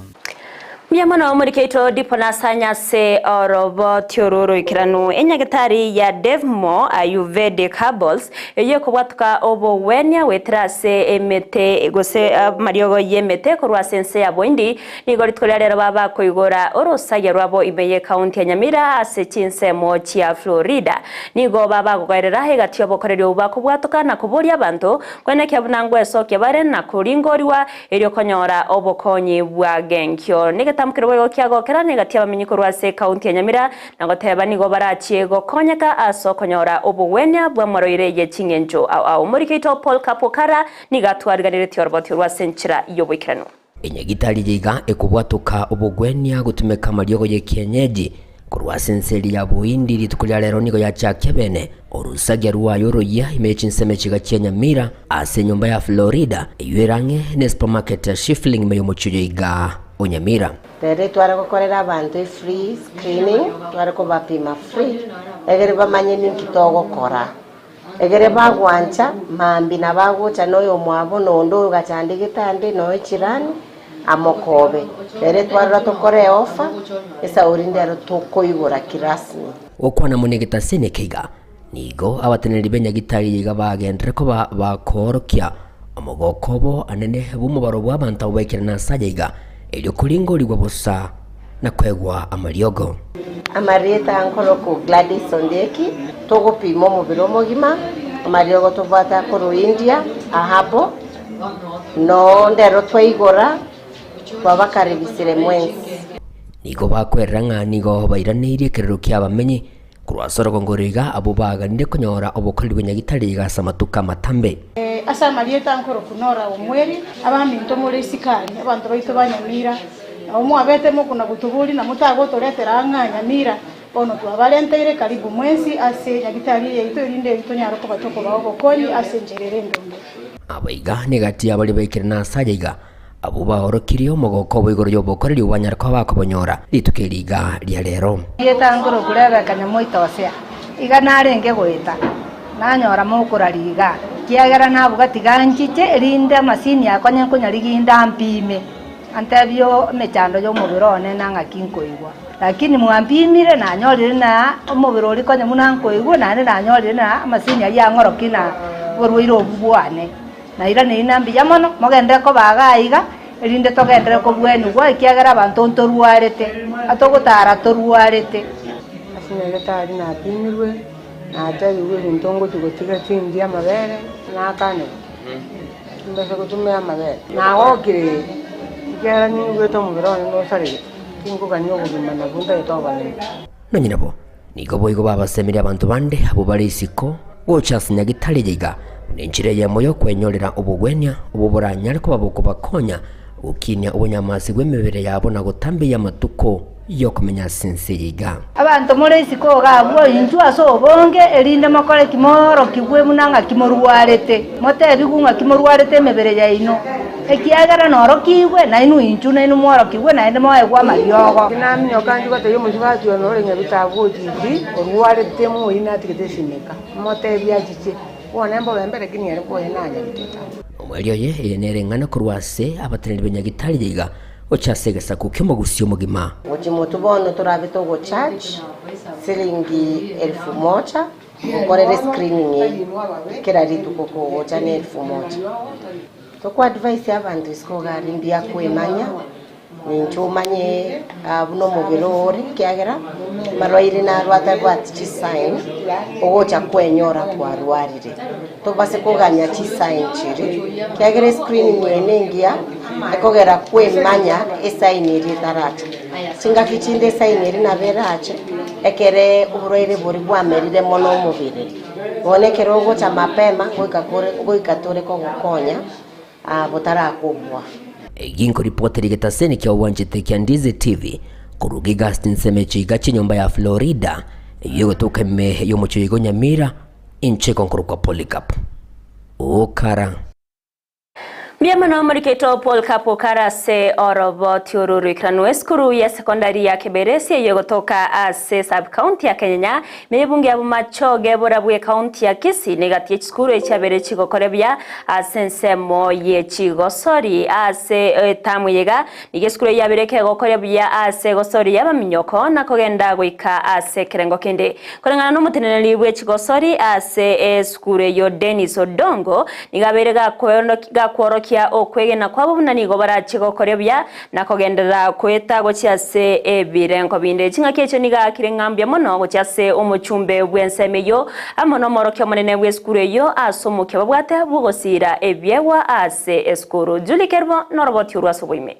Miyamano omurikeito Dipona Sanya se orobo tiororo ikiranu enyagitari ya Devmo Ayurvedic Herbals eye kubwatuka obo wenya wetrase emete gose mariogo yemete kurwa sense ya boindi nigori tkolera baba koigora orosaya rwabo ibeye county ya Nyamira ase chinse mochi ya Florida nigo baba gogerera hegati obokoreri oba kubwatuka na kuboria abantu kwene kyabunangwe soke bare na kuringoriwa eryo konyora obokonyi bwa genkyo tamkirwe kiago kerane gatia bamenyiko rwase county ya Nyamira nagoteba nigo barachie gokonyeka aso konyora obwenya bwa moroire ye chingenjo au murikeito Paul Kapokara nigatwariganire tioroboti rwase nchira yobwikirano enyagitari yiga ekubwatuka obugwenya gutumeka mariogo ye kienyeji kurwa senseri ya buindi litukulia lero nigo ya chakya bene orusagya ruwayo roya imechinseme chiga chia Nyamira ase nyumba ya Florida yuerange ne supermarket shifling meyo mochuyo iga Nyamira. Tere twara gukorera abantu free screening, twara kubapima free. Egere bamanye ninki togokora. Egere bagwancha mambi na bagucha noyo mwabo nondo gachandike tande no chirani amokobe rere twarira tukore ofa esa urindero tukoigura kirasmi okwana munegeta senekeiga nigo abateneri benyagitari yiga bagendere ko bakorokia amogokobo anene bumubaro bw'abantu abekera na sajaiga elyo kulingolirwa busa na kwegwa amariogo amareta ankoro ku Gladys Ondeki tugupima umubiri omugima amariogo tuvata kuru India ahabo no ndero twaigora twabakaribisire mwensi nigo bakwerera ng'anigo bairaneirie kerero ky'abamenyi kurwasoro ngoriga abo baganire kunyora obukoriri bw'enyagitari gasa matuka matambe asa marieta ankoro kunora omweri abaminto muri sikani abantu baito banyamira omu abetemo kuna gutubuli na mutago toretera ng'anyamira bono twabalenteire karibu mwensi ase nyagitari yeito irinde itonyaro ko batoko bawo bokoni ase njerere ndombe abaiga negati abali baikira na sajaiga abo bahorokirio mogoko boigoro yobokoreri wanyara kwa bakobonyora litukeriga ria rero yetangoro kureba kanyamoito osea iga narenge gwita nanyora mukura riga kiagera nabuga tiganchiche rinde masini yakonya kunyariginda mpime antabyo mechando yo mubirone nanga kinkoigwa lakini mwampimire nanyorire na mubirori konya munankoigwa nane nanyorire na masini ya ngorokina borwiro bubwane na ira ni nambi yamono mogende ko bagaiga erinde togendere ko bwenu gwa kiagera abantu ntoruarete atogutara toruarete asinyere tari na pimirwe na tayiwe ntongo tugotiga tindia mabere na kane mbese kutumia mabere na okire kiagera ni gweto mubirone no sarire kingo kanyo bugima na bunda yetobane no nyinabo nigo boigo babasemire abantu bande abo bari isiko gochas nyagitari yiga ninjire yamoyo kwenyorera ubugwenya ububuranya ariko baboko bakonya ukinya ubunyamasi bw'emibere yabo na gutambiye amatuko yo kumenya sinsiriga abantu muri isiko gabo inju aso bonge erinde makore kimoro kigwe munanga kimorwarete mote bigunga kimorwarete emibere yaino ekiagara noro kigwe na inu inju na inu moro kigwe na inde moye gwa mariogo kinami okanju gote yo musibati onore nyabitago jiji orwarete mu ina tikete simeka mote byajiche wonembo bembere kinyere ko enanya biteta omwelio ye yenere ngana kurwase abateneri benyagitari yiga ochasegesa kukimo gusio mugima uchimutu bono turabito go charge silingi 1000 ukorere screening kera ritu koko ochane 1000 to kwa advice abantu isko gari mbia kwemanya ninchumanye buno mubirori kiagera marwaire na rwata rwati chisign ogocha kwenyora kwa rwarire to base kuganya chisign chiri kiagera screening yenengia ekogera kwemanya esainiri tarata singa kichinde sainiri na berache ekere uburwaire buri bwamerire mono mubiri bonekero ogocha mapema goikatore ko gukonya butarakubwa ginko ripoteri getaseni kia uwanjite kia Ndizi TV kurugi Gastin Semechiga chinyomba ya Florida yogotoka me yomuchigo Nyamira inche konkuru kwa Polycarp okara Biamano mariketo Paul Kapo Karase orobo tiururu ikranwe skuru ya sekondari ya Kiberesi yogotoka ase sub county ya Kenya mebunge ya machoge borabuye county ya Kisii negati skuru echabere chigokorebya asensemo ye chigosori ase tamuyega nige skuru ya bereke gokorebya ase gosori yabaminyoko nakogenda gwika ase kerengo kende kolengana no muteneneli bwe chigosori ase skuru yo Dennis Odongo nigaberega kworoki kia okwegena kwabo bunanigo barachigokorebya nakogendera kweta gochiase ebirenko binde chinga kecho niga kirengambya mono gochiase umuchumbe bwensemeyo amono morokyo monene bweskureyo asomuke babwate bugosira ebyewa ase eskuru julikerbo noroboti urwasoboime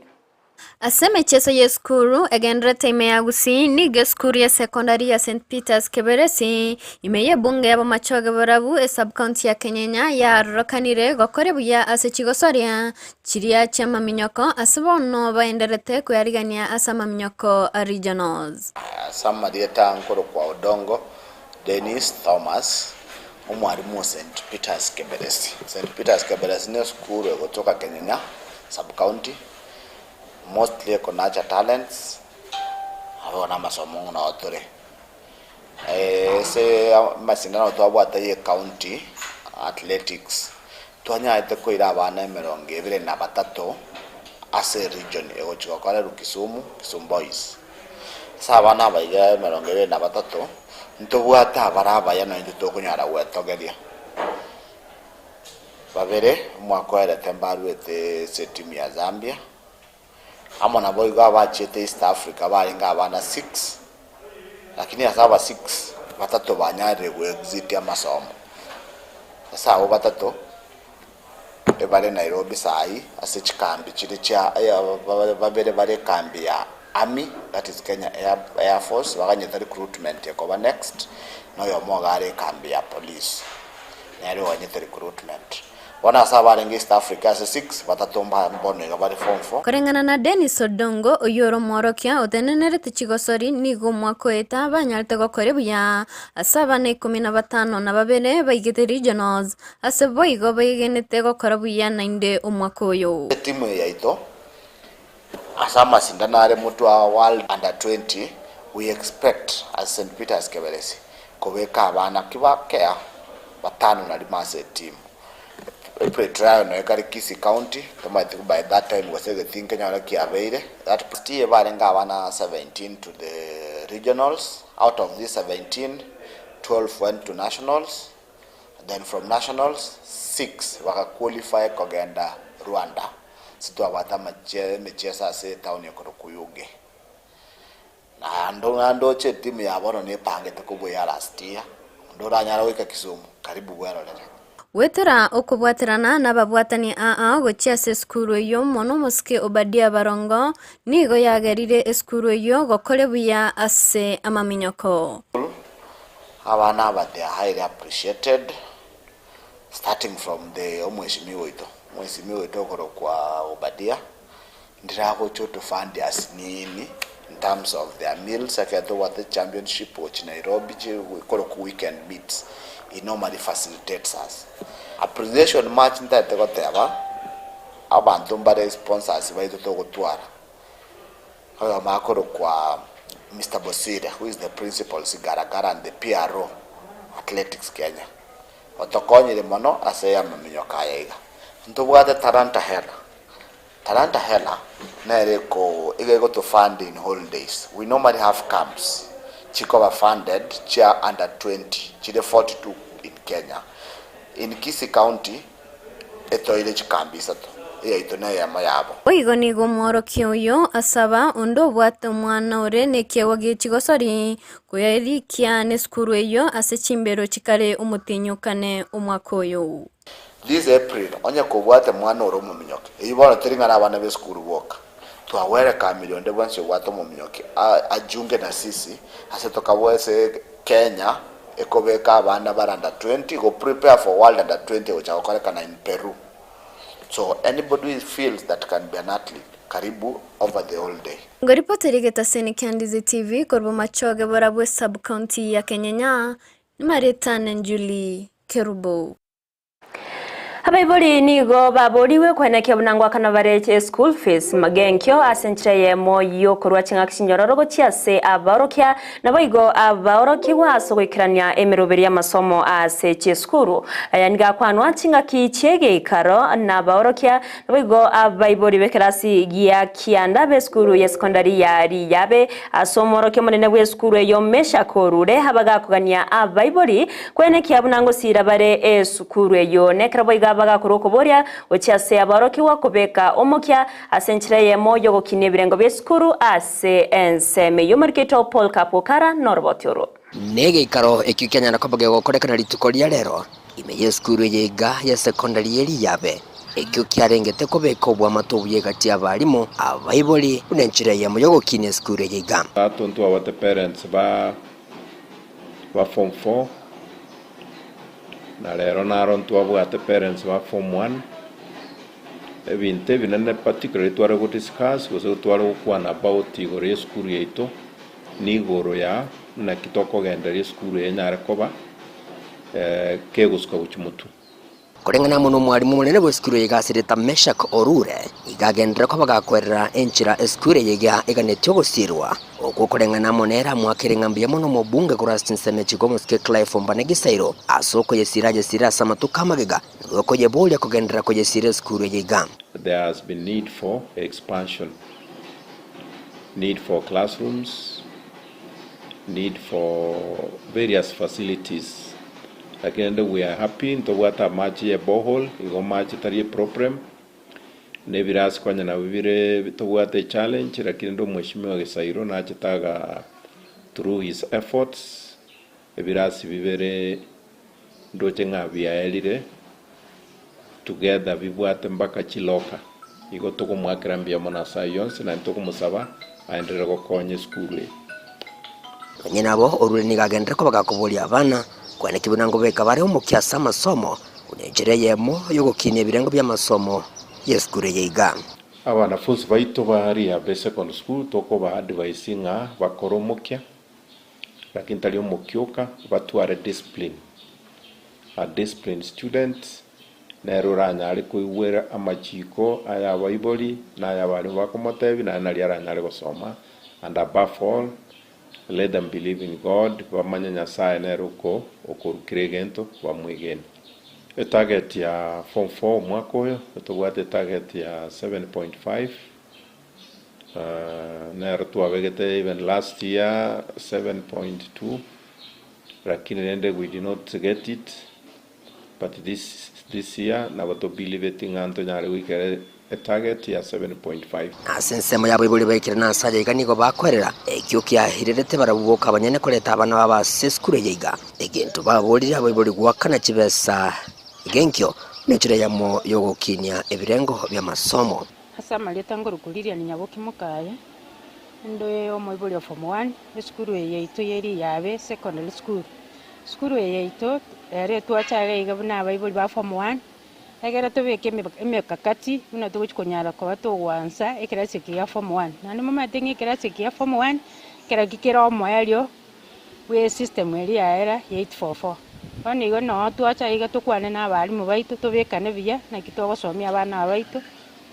Aseme cheso ye skuru egendre time ya Gusii ni skuru ya sekondari ya St. Peter's Kiberesi imeye bunge ya machoge borabu e sub county ya Kenya ya rokanire gokore buya ase chigosoria chiria chama minyoko asibono baenderete kuyarigania asama minyoko regionals sama dieta nkoro kwa Odongo Dennis Thomas umwarimu St. Peter's Kiberesi. St. Peter's Kiberesi ni skuru kutoka Kenya sub county mostly konacha talents abona masomo na otore se masindano to abwata ye county athletics twanya ite ko ira bana meronge bire na batato ase region egochika kare Kisumu Boys sa bana baiga merongere na batatu ntobwata barabaya no into kunyara wetogeria babere mwakwere tembaru ete timu ya Zambia amona boiga bachete East Africa bari ngabana 6 lakini asaba 6 batatu banyare we exit ya masomo sasa abo batatu ebale Nairobi sai ase chikambi chiri cha babere bare kambi ya Army, that is Kenya Air Force baganyeta recruitment yakoba next no yomogare kambi ya police nero wanyeta recruitment wana sabare ngi East Africa ase 6 batatomba mbono ngabare form 4 korengana na Dennis Odongo oyoro mworokia otenenere chigosori nigo mwakoeta banyalte gokore buya asaba ne 15 na babere baigete regionals ase boigo baigenete gokora buya nainde omwakoyo timu yaito asama sindanare mutu wa World Under 20 we expect as St. Peter's Keberesi kobeka abana kibakea batano na limase team April trial no ekari Kisii County by that time was the thing Kenya kiabeire that still barenga abana 17 to the regionals. Out of these 17, 12 went to nationals. Then from nationals 6 waka qualify kogenda Rwanda situ abata mechesa se town ya Kuyuge na ndo che timu ya bono ne pangete kubuya last year ndo ranyara wika Kisumu karibu bwero lere wetera okubwaterana n'ababwatani gochia se skuru yo mono moske Obadia Barongo nigo yagerire eskuru yo gokore buya ase amaminyoko abana they are highly appreciated starting from the omweshimiwo ito koro kwa Obadia ndirago choto fund as nini in terms of their meals akato what the championship which Nairobi we koro ku weekend meets it normally facilitates us appreciation match ntate goteba abantu mbare sponsors baito to gutwara ayo makoro kwa Mr. Bosira who is the principal Sigaragara and the PRO Athletics Kenya otokonyire mono aseya maminyoka yaiga ntubwate Talanta Hela nereko igego to fund in holidays. We normally have camps chikoba funded chia under 20 chile 42 in Kenya. In Kisii County eto ile chikambi sato ito na ya mayabo oigo nigo mworokia uyo asaba ondo bwate mwana ore nekewa gechigosori kuyarikia ne skuru eyo ase chimbero chikare umutinyukane omwakoyo. This April onye kubwate mwana ore muminyoke ibona turingana abana be skuru boka twawere ka milionde bwanse wato muminyoke ajunge na sisi ase tokabwese Kenya ekobeka abana baranda 20 go prepare for World Under 20 which are kana in Peru. So anybody feels that can be an athlete karibu over the whole day. Ngoripoteri getaseni Ndizi TV korbo machoge borabwe sub county ya Kenyanya ni Maritane Njuli Kerubo. Habaiboli nigo baboliwe kweneke bunangwa kana bareche school fees magenkyo asenchire moyo kurwa chinga kishinyororo chiase abarokia naboigo abaroki waso kwikirania emeroberi amasomo ase cheskuru ayaniga kwanwa chinga kichege ikaro na barokia naboigo abaiboli bekerasi gia kianda be skuru ya secondary yari yabe asomoroke monene bwe skuru yo mesha korure habaga kugania abaiboli kweneke abunango sirabare skuru yo nekraboiga baga kuroko boria ochiase abaroki wakobeka omokia asenchire moyo gokine birengo beskuru ase enseme yomarketo Paul Kapokara Norbotioro nege ikaro ekikenya nakoboge gokorekana litukoria lero imeye skuru yega ya secondary yeri yabe ekyo kyarengete kobeka obwa matobuye gati abalimo abaiboli unenchire ya moyo gokine skuru yega atonto abate parents ba form 4 na lero naro ntwabwate parents ba form 1 ebinte binene particularly tware go discuss go tware kwana about igore school yeito ni goro ya na kitoko gendere school yenyare koba keguska uchimutu kurengana muno mwarimu munene wa skuru igasirita Meshak Orure igagendera ko bagakwerera enchira skuru yiga iganetyo gusirwa uko kurengana monera mwakiringambia muno mubunge kurastinse chigomo ske Clive Mbanegisairo asoko yesiraje sirasa matuka magega uko yebolya kugendera ko yesire skuru yiga. There has been need for expansion, need for classrooms, need for various facilities. Lakini we are happy to wata maji ya borehole igo maji tari problem ne virasi kwanya na vivire to wata challenge, lakini ndo mheshimiwa Gisairo na achitaga through his efforts virasi vivere ndo chenga viaelire together vibwate mpaka chiloka igo toko mwakrambia mona science na toko musaba aendelea gukonye skulu nabo Orure nigagendera ko bagakubulia abana kwane kibunango beka bare umukiasa masomo unejereyemo yo gukinya birengo bya masomo yeskure yiga. Abanafunzi baito bari ya secondary school toko ba advisinga bakoromokia lakini tali umukyoka batware discipline a disciplined student na ruranya ari kuiwera amachiko aya baiboli na aya bari bakomotebi na nali aranya gusoma, and above all let them believe in God, bamanya Nyasaye neruko okurukirigento bamwigeni. Target ya form 4 mwaka uyo tubwate target ya 7.5 nero tuwabegete even last year 7.2 lakini nende we did not get it, but this year na to believe it nganto nyare wikere a target ya 7.5. Asensemo yabo ibuli bayikira nasaje iganiko bakwerera ekyo kyahirerete barabuboka abanyene koleta abana baba seskure yiga egintu babolira abo ibuli gwakana kibesa igenkyo necire yamo yogokinya ebirengo bya masomo. Asama leta ngorukuliria ni nyaboki mukaye ndo omo ibuli of form 1 eskuru yeito yeri yabe secondary school skuru yeito ere tuachaga igabuna abaibuli ba form 1 egera tubeke emekakati una tuguchikonyara kwa watu wansa ekirasi ya form 1 nani mama tengi kirasi ya form 1 kera kikira omwelio we system eri era 844 bani go no tuachaga tukwane na abalimu baito tubekane biya na kitogosomia abana baito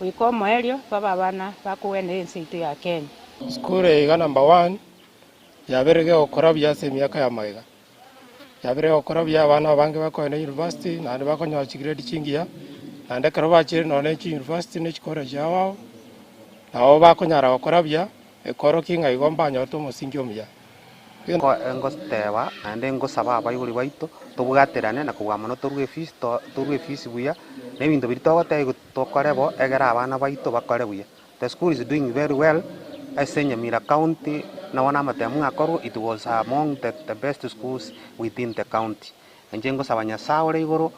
wiko omwelio baba bana bakuwene ensitu ya Kenya. Skure iga number 1 yaberege okora bya semyaka ya maiga yabere okora bya abana bange bakoye na university na bakonyo grade chingia ande karo bachire none chi university ne chikora jawo nao bakonyara okora bya ekoro kinga igomba nyoto musingi omya ko engosteba ande ngosaba abayuri baito tubugaterane na kuwa mono turwe fees buya ne bintu birito gote gutokorebo egera abana baito bakore buya. The school is doing very well. Nyamira County na wana matemu akoro, it was among the best schools within the county. Njengo sabanya saure igoro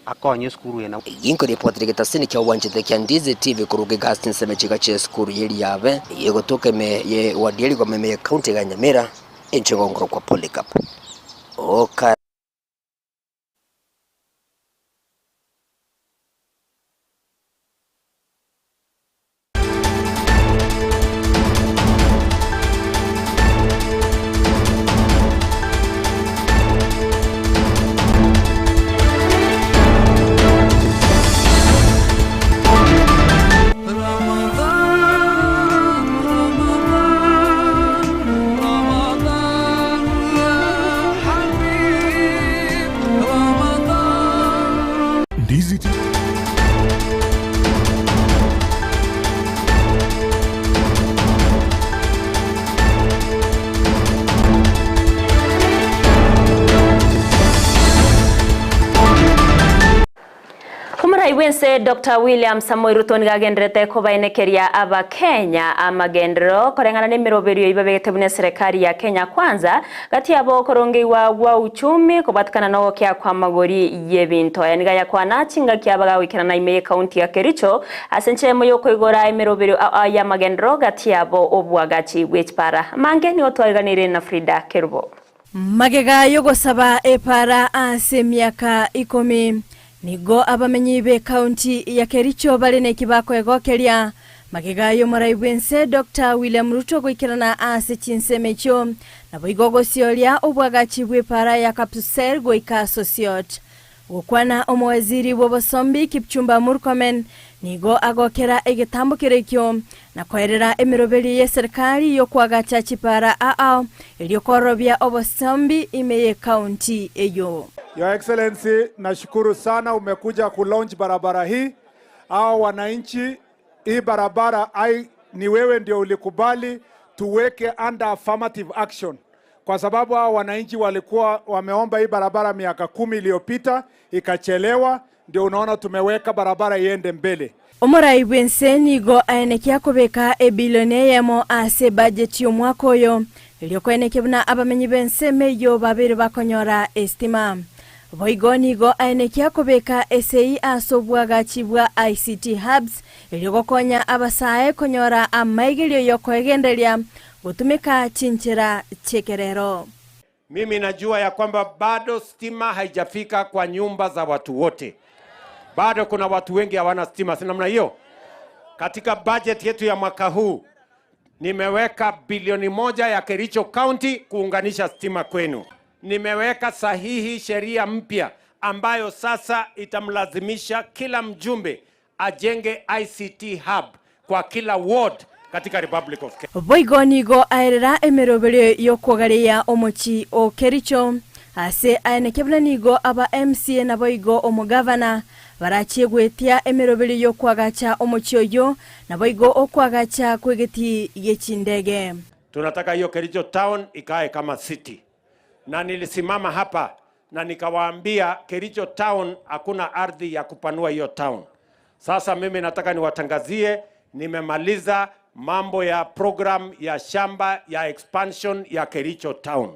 akonye skuru ena. Yinko report rigetasini kya wanjite kya Ndizi TV kuruge gastin semechiga che skuru yeli yabe yego toke me ye wadieli kwa meme county ga Nyamira enchego ngoro kwa Polycarp. Oka Iwense Dr. William Samoei Ruto nigagendrete kubainekeria aba Kenya amagendero korengana n'imiroberio ibabegete bune serikali ya Kenya kwanza gati yabo korongewa wa uchumi kubatikana no kya kwa magori yebinto yaniga yakwa nachinga kyabaga wikana na ime county ya Kericho asenche moyo koigora imiroberio ya magendero gati yabo obwagachi wechpara mange ni otwaiganire na Frida Kerubo magega yogosaba epara ase miaka 10 nigo abamenyi be county ya Kericho bali ne kibako egokeria magega yo Maraibwense Dr. William Ruto gwikirana ase chinsemecho na boigogo siolia obwagachi bwe para ya Kapsuser goika associate gukwana omwaziri w'obosombi Kipchumba Murkomen nigo agokera egitambo kirekyo na kwerera emiroberi ya serikali yo kwagacha chipara iliyokorobya obosombi imeye county eyo. Your Excellency, nashukuru sana umekuja kulaunch barabara hii. Hao wananchi, hii barabara ni wewe ndio ulikubali tuweke under affirmative action. Kwa sababu hao wananchi walikuwa wameomba hii barabara miaka 10 iliyopita, ikachelewa, ndio unaona tumeweka barabara iende mbele. Omorai bwense nigo aenekia kubeka ebilone yemo ase budget y'omwaka oyo iliyokoenekebuna abamenyi bense meyo babiri bakonyora estima. Boigo nigo aenekia kubeka SAE asobwaga chibwa ICT hubs iliyokonya abasae konyora amaigilio yokoegendelia gutumika chinchira chekerero. Mimi najua ya kwamba bado stima haijafika kwa nyumba za watu wote. Bado kuna watu wengi hawana stima, si namna hiyo? Katika budget yetu ya mwaka huu nimeweka bilioni 1 ya Kericho County kuunganisha stima kwenu. Nimeweka sahihi sheria mpya ambayo sasa itamlazimisha kila mjumbe ajenge ICT hub kwa kila ward katika Republic of Kenya. Boigo nigo aerera emerobere yokwagaria omochi o Kericho ase aenekebna nigo aba MCA na boigo omugavana barachiye gwetia emerobere yokwagacha omochi oyo na boigo okwagacha kwegeti yechindege. Tunataka hiyo Kericho town ikae kama city. Na nilisimama hapa na nikawaambia Kericho town hakuna ardhi ya kupanua hiyo town. Sasa mimi nataka niwatangazie nimemaliza mambo ya program ya shamba ya expansion ya Kericho town.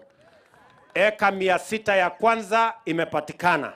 Eka 600 ya kwanza imepatikana.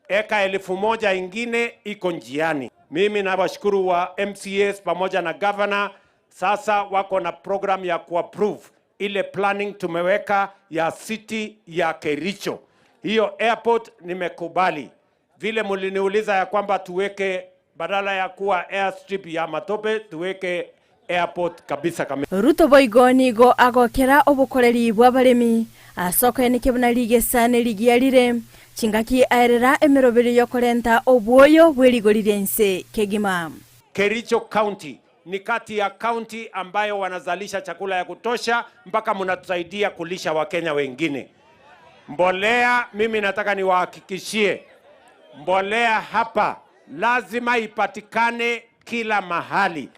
Eka 1000 ingine iko njiani. Mimi nawashukuru wa MCAs pamoja na governor, sasa wako na program ya kuapprove ile planning tumeweka ya city ya Kericho. Hiyo airport nimekubali. Vile muliniuliza ya kwamba tuweke badala ya kuwa airstrip ya matope tuweke airport kabisa kamili. Ruto Boigo nigo agokera obukoreri bw'abaremi asoko enikebuna ligesane ligialire chingaki aerera emeroberi yokorenta obwoyo bwerigorirense kegima. Kericho County ni kati ya county ambayo wanazalisha chakula ya kutosha mpaka mnatusaidia kulisha Wakenya wengine. Mbolea, mimi nataka niwahakikishie mbolea hapa lazima ipatikane kila mahali.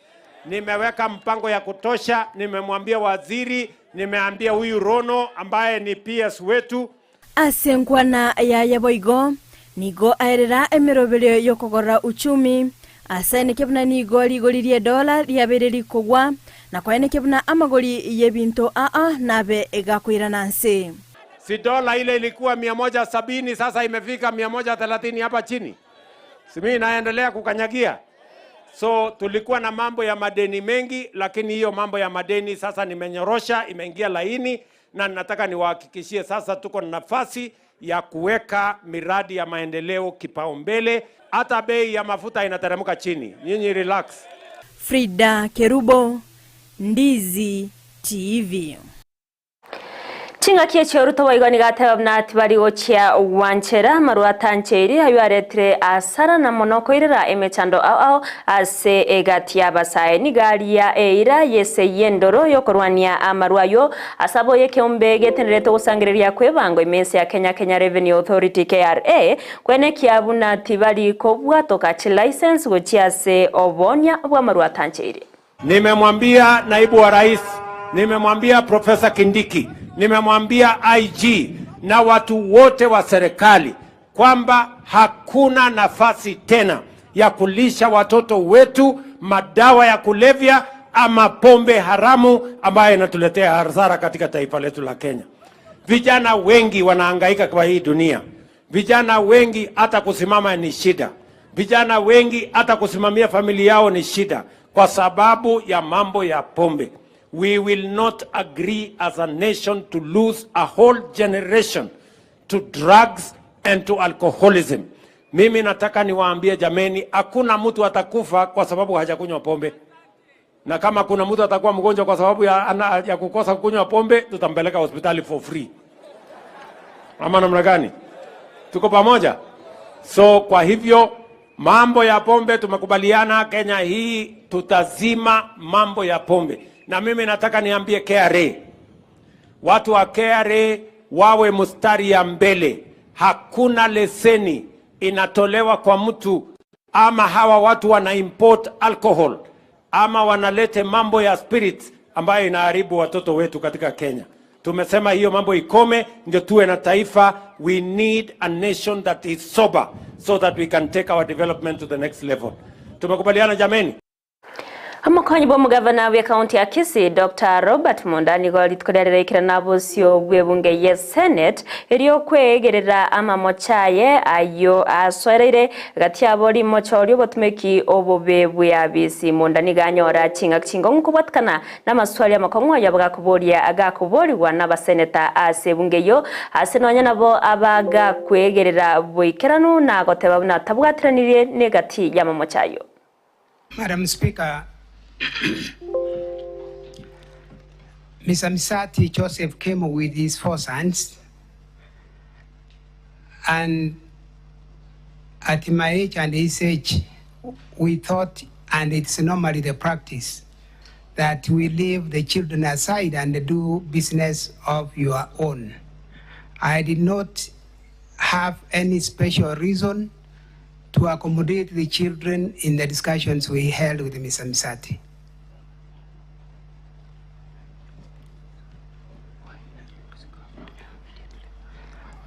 Nimeweka mpango ya kutosha, nimemwambia waziri, nimeambia huyu Rono ambaye ni PS wetu. Asenkwana ya Boigo nigo aerera emerobere yokogora uchumi asenekebuna nigo ligolirie dola liabereri kogwa na kwaenekebuna amagoli yebinto nabe egakwirana nse. Si dola ile ilikuwa 170 sasa imefika 130 hapa chini. Simi naendelea kukanyagia. So tulikuwa na mambo ya madeni mengi, lakini hiyo mambo ya madeni sasa nimenyorosha, imeingia laini, na nataka niwahakikishie sasa tuko na nafasi ya kuweka miradi ya maendeleo kipaumbele. Hata bei ya mafuta inateremka chini. Nyinyi relax. Frida Kerubo, Ndizi TV. Chinga kiecho ruto waigoni gatebna atibari gochia wanchera marua tancheri ayo aretre asara na monoko irera emechando ao ase egatia basae ni garia eira yese yendoro yokorwania amarua yo asabo yeke ombege tenreto gusangireria kwebango imense ya Kenya Revenue Authority KRA kwene kiabuna tibari kobwa tokachi license gochia se obonya bwa marua tancheri. Nimemwambia naibu wa rais, nimemwambia Professor Kindiki, nimemwambia IG na watu wote wa serikali kwamba hakuna nafasi tena ya kulisha watoto wetu madawa ya kulevya ama pombe haramu ambayo inatuletea hasara katika taifa letu la Kenya. Vijana wengi wanahangaika kwa hii dunia. Vijana wengi hata kusimama ni shida. Vijana wengi hata kusimamia familia yao ni shida kwa sababu ya mambo ya pombe. We will not agree as a nation to lose a whole generation to drugs and to alcoholism. Mimi nataka niwaambie jameni, hakuna mtu atakufa kwa sababu hajakunywa pombe. Na kama kuna mtu atakuwa mgonjwa kwa sababu ya kukosa kunywa pombe, tutampeleka hospitali for free. Ama namna gani? Tuko pamoja? So kwa hivyo mambo ya pombe tumekubaliana Kenya hii tutazima mambo ya pombe. Na mimi nataka niambie KRA, watu wa KRA wawe mstari ya mbele. Hakuna leseni inatolewa kwa mtu ama hawa watu wana import alcohol ama wanalete mambo ya spirits ambayo inaharibu watoto wetu katika Kenya. Tumesema hiyo mambo ikome, ndio tuwe na taifa. We need a nation that is sober so that we can take our development to the next level. Tumekubaliana jameni? Amukonyi bo mugavana wa kaunti ya Kisii Dr. Robert Mondani golitkoderera nabosio bwebunge ye Senate eriyo kwegerera ama mochaye ayo aswerere gati abori mochorio botumeki obobebwe abisi Mondani ganyora chingo nkubatkana namaswali amakomwa yabaga kuboria agakuboriwa n'abaseneta asebunge yo asenonya nabo abaga kwegerera boikerano na goteba na tabwatiranire negati yamamochayo. Madam Speaker, Mr. Misati Joseph came with his 4 sons, and at my age and his age, we thought, and it's normally the practice, that we leave the children aside and do business of your own. I did not have any special reason to accommodate the children in the discussions we held with Mr. Misati.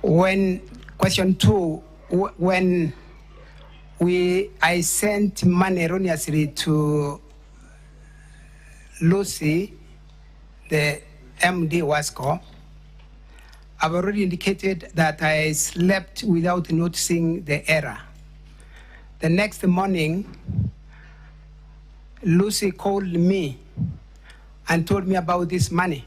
When question 2, when I sent money erroneously to Lucy, the MD Wasco, I've already indicated that I slept without noticing the error. The next morning, Lucy called me and told me about this money.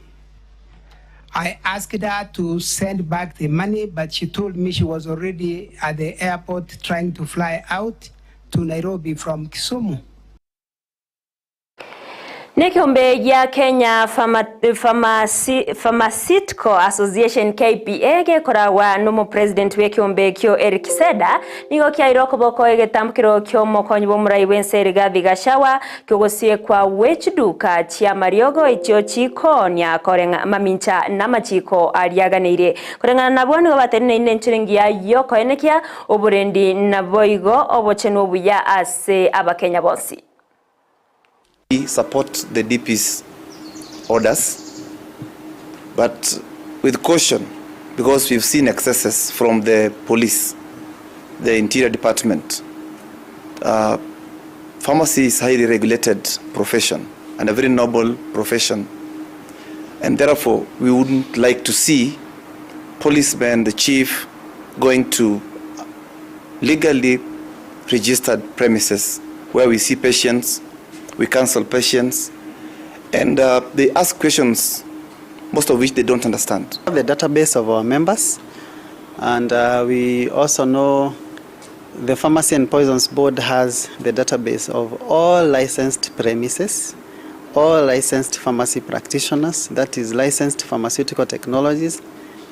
I asked her to send back the money, but she told me she was already at the airport trying to fly out to Nairobi from Kisumu. Nekiombe ya Kenya Pharmaceutical Association KPA gekorawa numu president wekiombe kyo Eric Seda nigo kia iroko boko egetambukiro kyo mokonyi bomurai wense Rigathi Gachagua kyogosie kwa wechiduka chia mariogo ichio chiko nya korenga mamincha na machiko ariaganire korenga nabwo nigo baterine ine nchiringia yoko enekia oburendi naboigo obochenu obuya ase abakenya bonsi. We support the DP's orders, but with caution, because we've seen excesses from the police, the Interior Department. Pharmacy is a highly regulated profession and a very noble profession, and therefore we wouldn't like to see policemen, the chief, going to legally registered premises where we see patients, we counsel patients, and they ask questions, most of which they don't understand. We have the database of our members, and we also know the Pharmacy and Poisons Board has the database of all licensed premises, all licensed pharmacy practitioners, that is licensed pharmaceutical technologies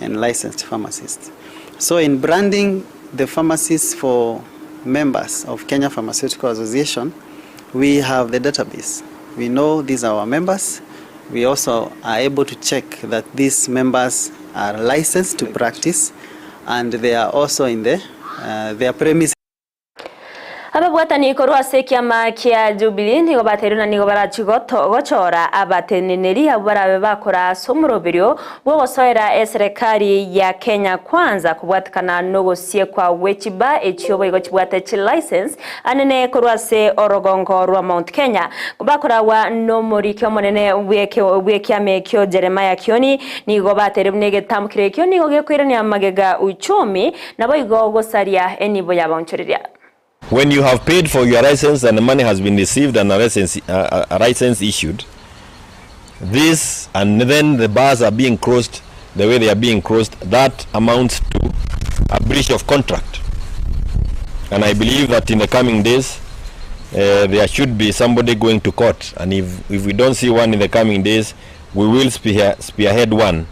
and licensed pharmacists. So in branding the pharmacies for members of Kenya Pharmaceutical Association, we have the database. We know these are our members. We also are able to check that these members are licensed to practice and they are also in their premises. Ababwatani korwa sekiama kia Jubilee nigo bateruna nigo barachigoto gochora abateneneri abarabe bakora somoroberio wogosoera serikali ya Kenya kwanza kubwatikana nogosie kwa wechiba echiobo igochibwate chi license anene korwa se orogongo rwa Mount Kenya kubakora wa nomori kyo monene wekiame kyo Jeremiah Kioni nigo baterunege tamkire kyo nigo gekwirania magega uchomi nabo igogo saria enibo yabonchoriria. When you have paid for your license and the money has been received and a license issued, this and then the bars are being closed the way they are being closed, that amounts to a breach of contract. And I believe that in the coming days, there should be somebody going to court. And if we don't see one in the coming days, we will spearhead one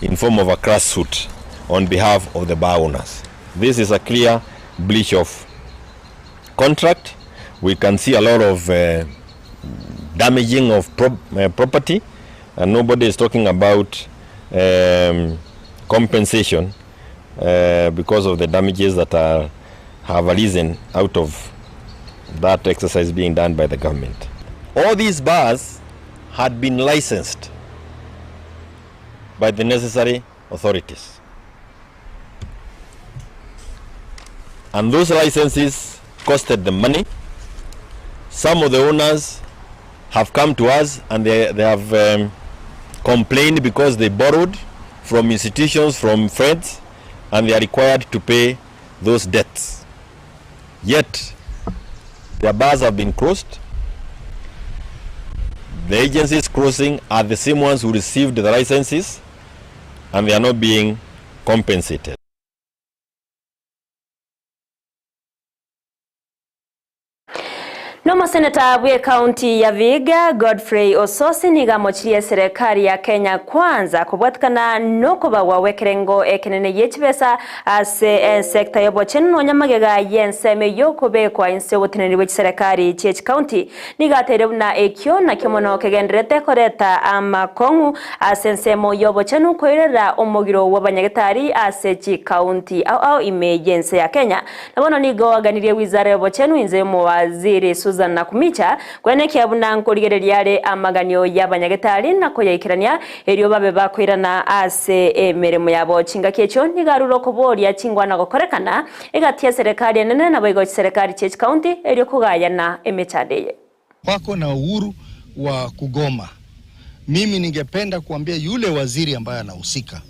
in form of a crash suit on behalf of the bar owners. This is a clear breach of contract. We can see a lot of damaging of property, and nobody is talking about compensation because of the damages that have arisen out of that exercise being done by the government. All these bars had been licensed by the necessary authorities. And those licenses costed them money. Some of the owners have come to us and they have complained because they borrowed from institutions, from friends, and they are required to pay those debts. Yet, their bars have been closed. The agencies closing are the same ones who received the licenses, and they are not being compensated. No seneta wa kaunti ya Vihiga Godfrey Ososi nigamochirie serikali ya Kenya kwanza kubwatikana no kubawa wekerengo ekenene yechibesa ase sekta yobocheno no nyamagega yenseme yokobekwa inse woteneri we serikali chech county nigatere na ekyo na kimono kegendrete koreta amakongu asensemo yobocheno koirera omogiro w'abanyagetari ase chi county au emergency ya Kenya nabono nigo aganirie wizara yobocheno inze mu waziri na kumicha kwene kiabuna nkorigereryare amaganyo y'abanyagetari nako yayikirania eryo babe bakwirana ase emeremo yabo chinga kecho nigaruro koboria chingwana gokorekana igatia serikali nene na boigo serikali chech county eryo kugayana emechadeye wako na uhuru wa kugoma. Mimi ningependa kuambia yule waziri ambaye anahusika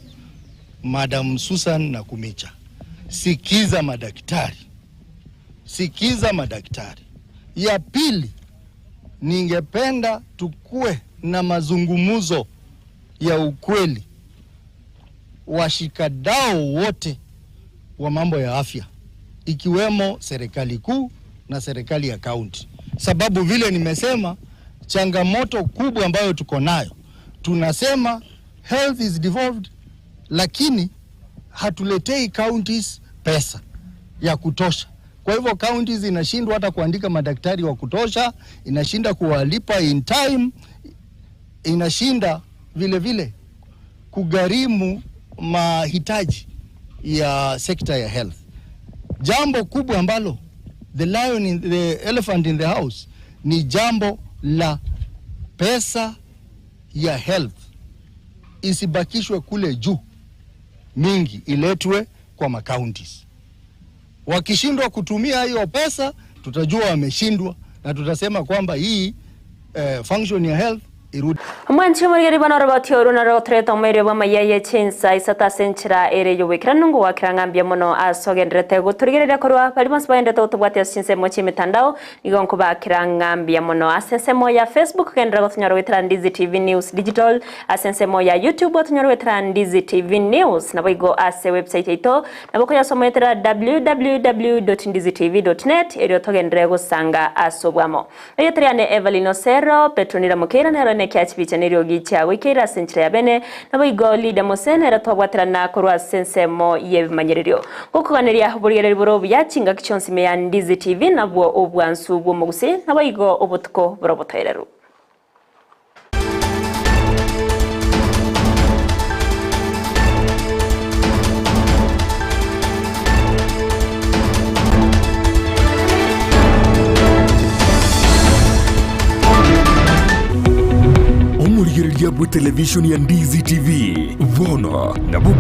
Madam Susan na kumicha, sikiza madaktari, sikiza madaktari. Ya pili, ningependa tukue na mazungumuzo ya ukweli washikadau wote wa mambo ya afya ikiwemo serikali kuu na serikali ya kaunti. Sababu vile nimesema, changamoto kubwa ambayo tuko nayo, tunasema health is devolved, lakini hatuletei counties pesa ya kutosha. Kwa hivyo counties inashindwa hata kuandika madaktari wa kutosha, inashinda kuwalipa in time, inashinda vile vile kugharimu mahitaji ya sekta ya health. Jambo kubwa ambalo the elephant in the house ni jambo la pesa ya health isibakishwe kule juu, mingi iletwe kwa macounties. Wakishindwa kutumia hiyo pesa, tutajua wameshindwa na tutasema kwamba hii function ya health irudi. Mwanchi murigeri banarabati oruna rotreta umere bama yaye chinsa isata senchira ere yowekranungu wakrangambia mono asogendrete guturigerera korwa palimas baende to tubwate sinse mochi mitandao igonko bakrangambia mono asensemo ya Facebook kendra gotnyaro wetra Ndizi TV News Digital asensemo ya YouTube gotnyaro wetra Ndizi TV News na boigo ase website ito na boko ya somo wetra www.ndizitv.net ere togendre gosanga asobwamo yetriane Evelyn Osero Petronira Mukera na kiachipicha niriogi cha wikira senchira ya bene na boigo lida mosene ratwabwatira na korwa sensemo yebimanyererio kukuganiria burigere buro ya chinga kichonsi me ya Ndizi TV na bwo obwansu bwo Gusii na boigo obutuko burobotoereru. Television ya Ndizi TV, Vono, na buku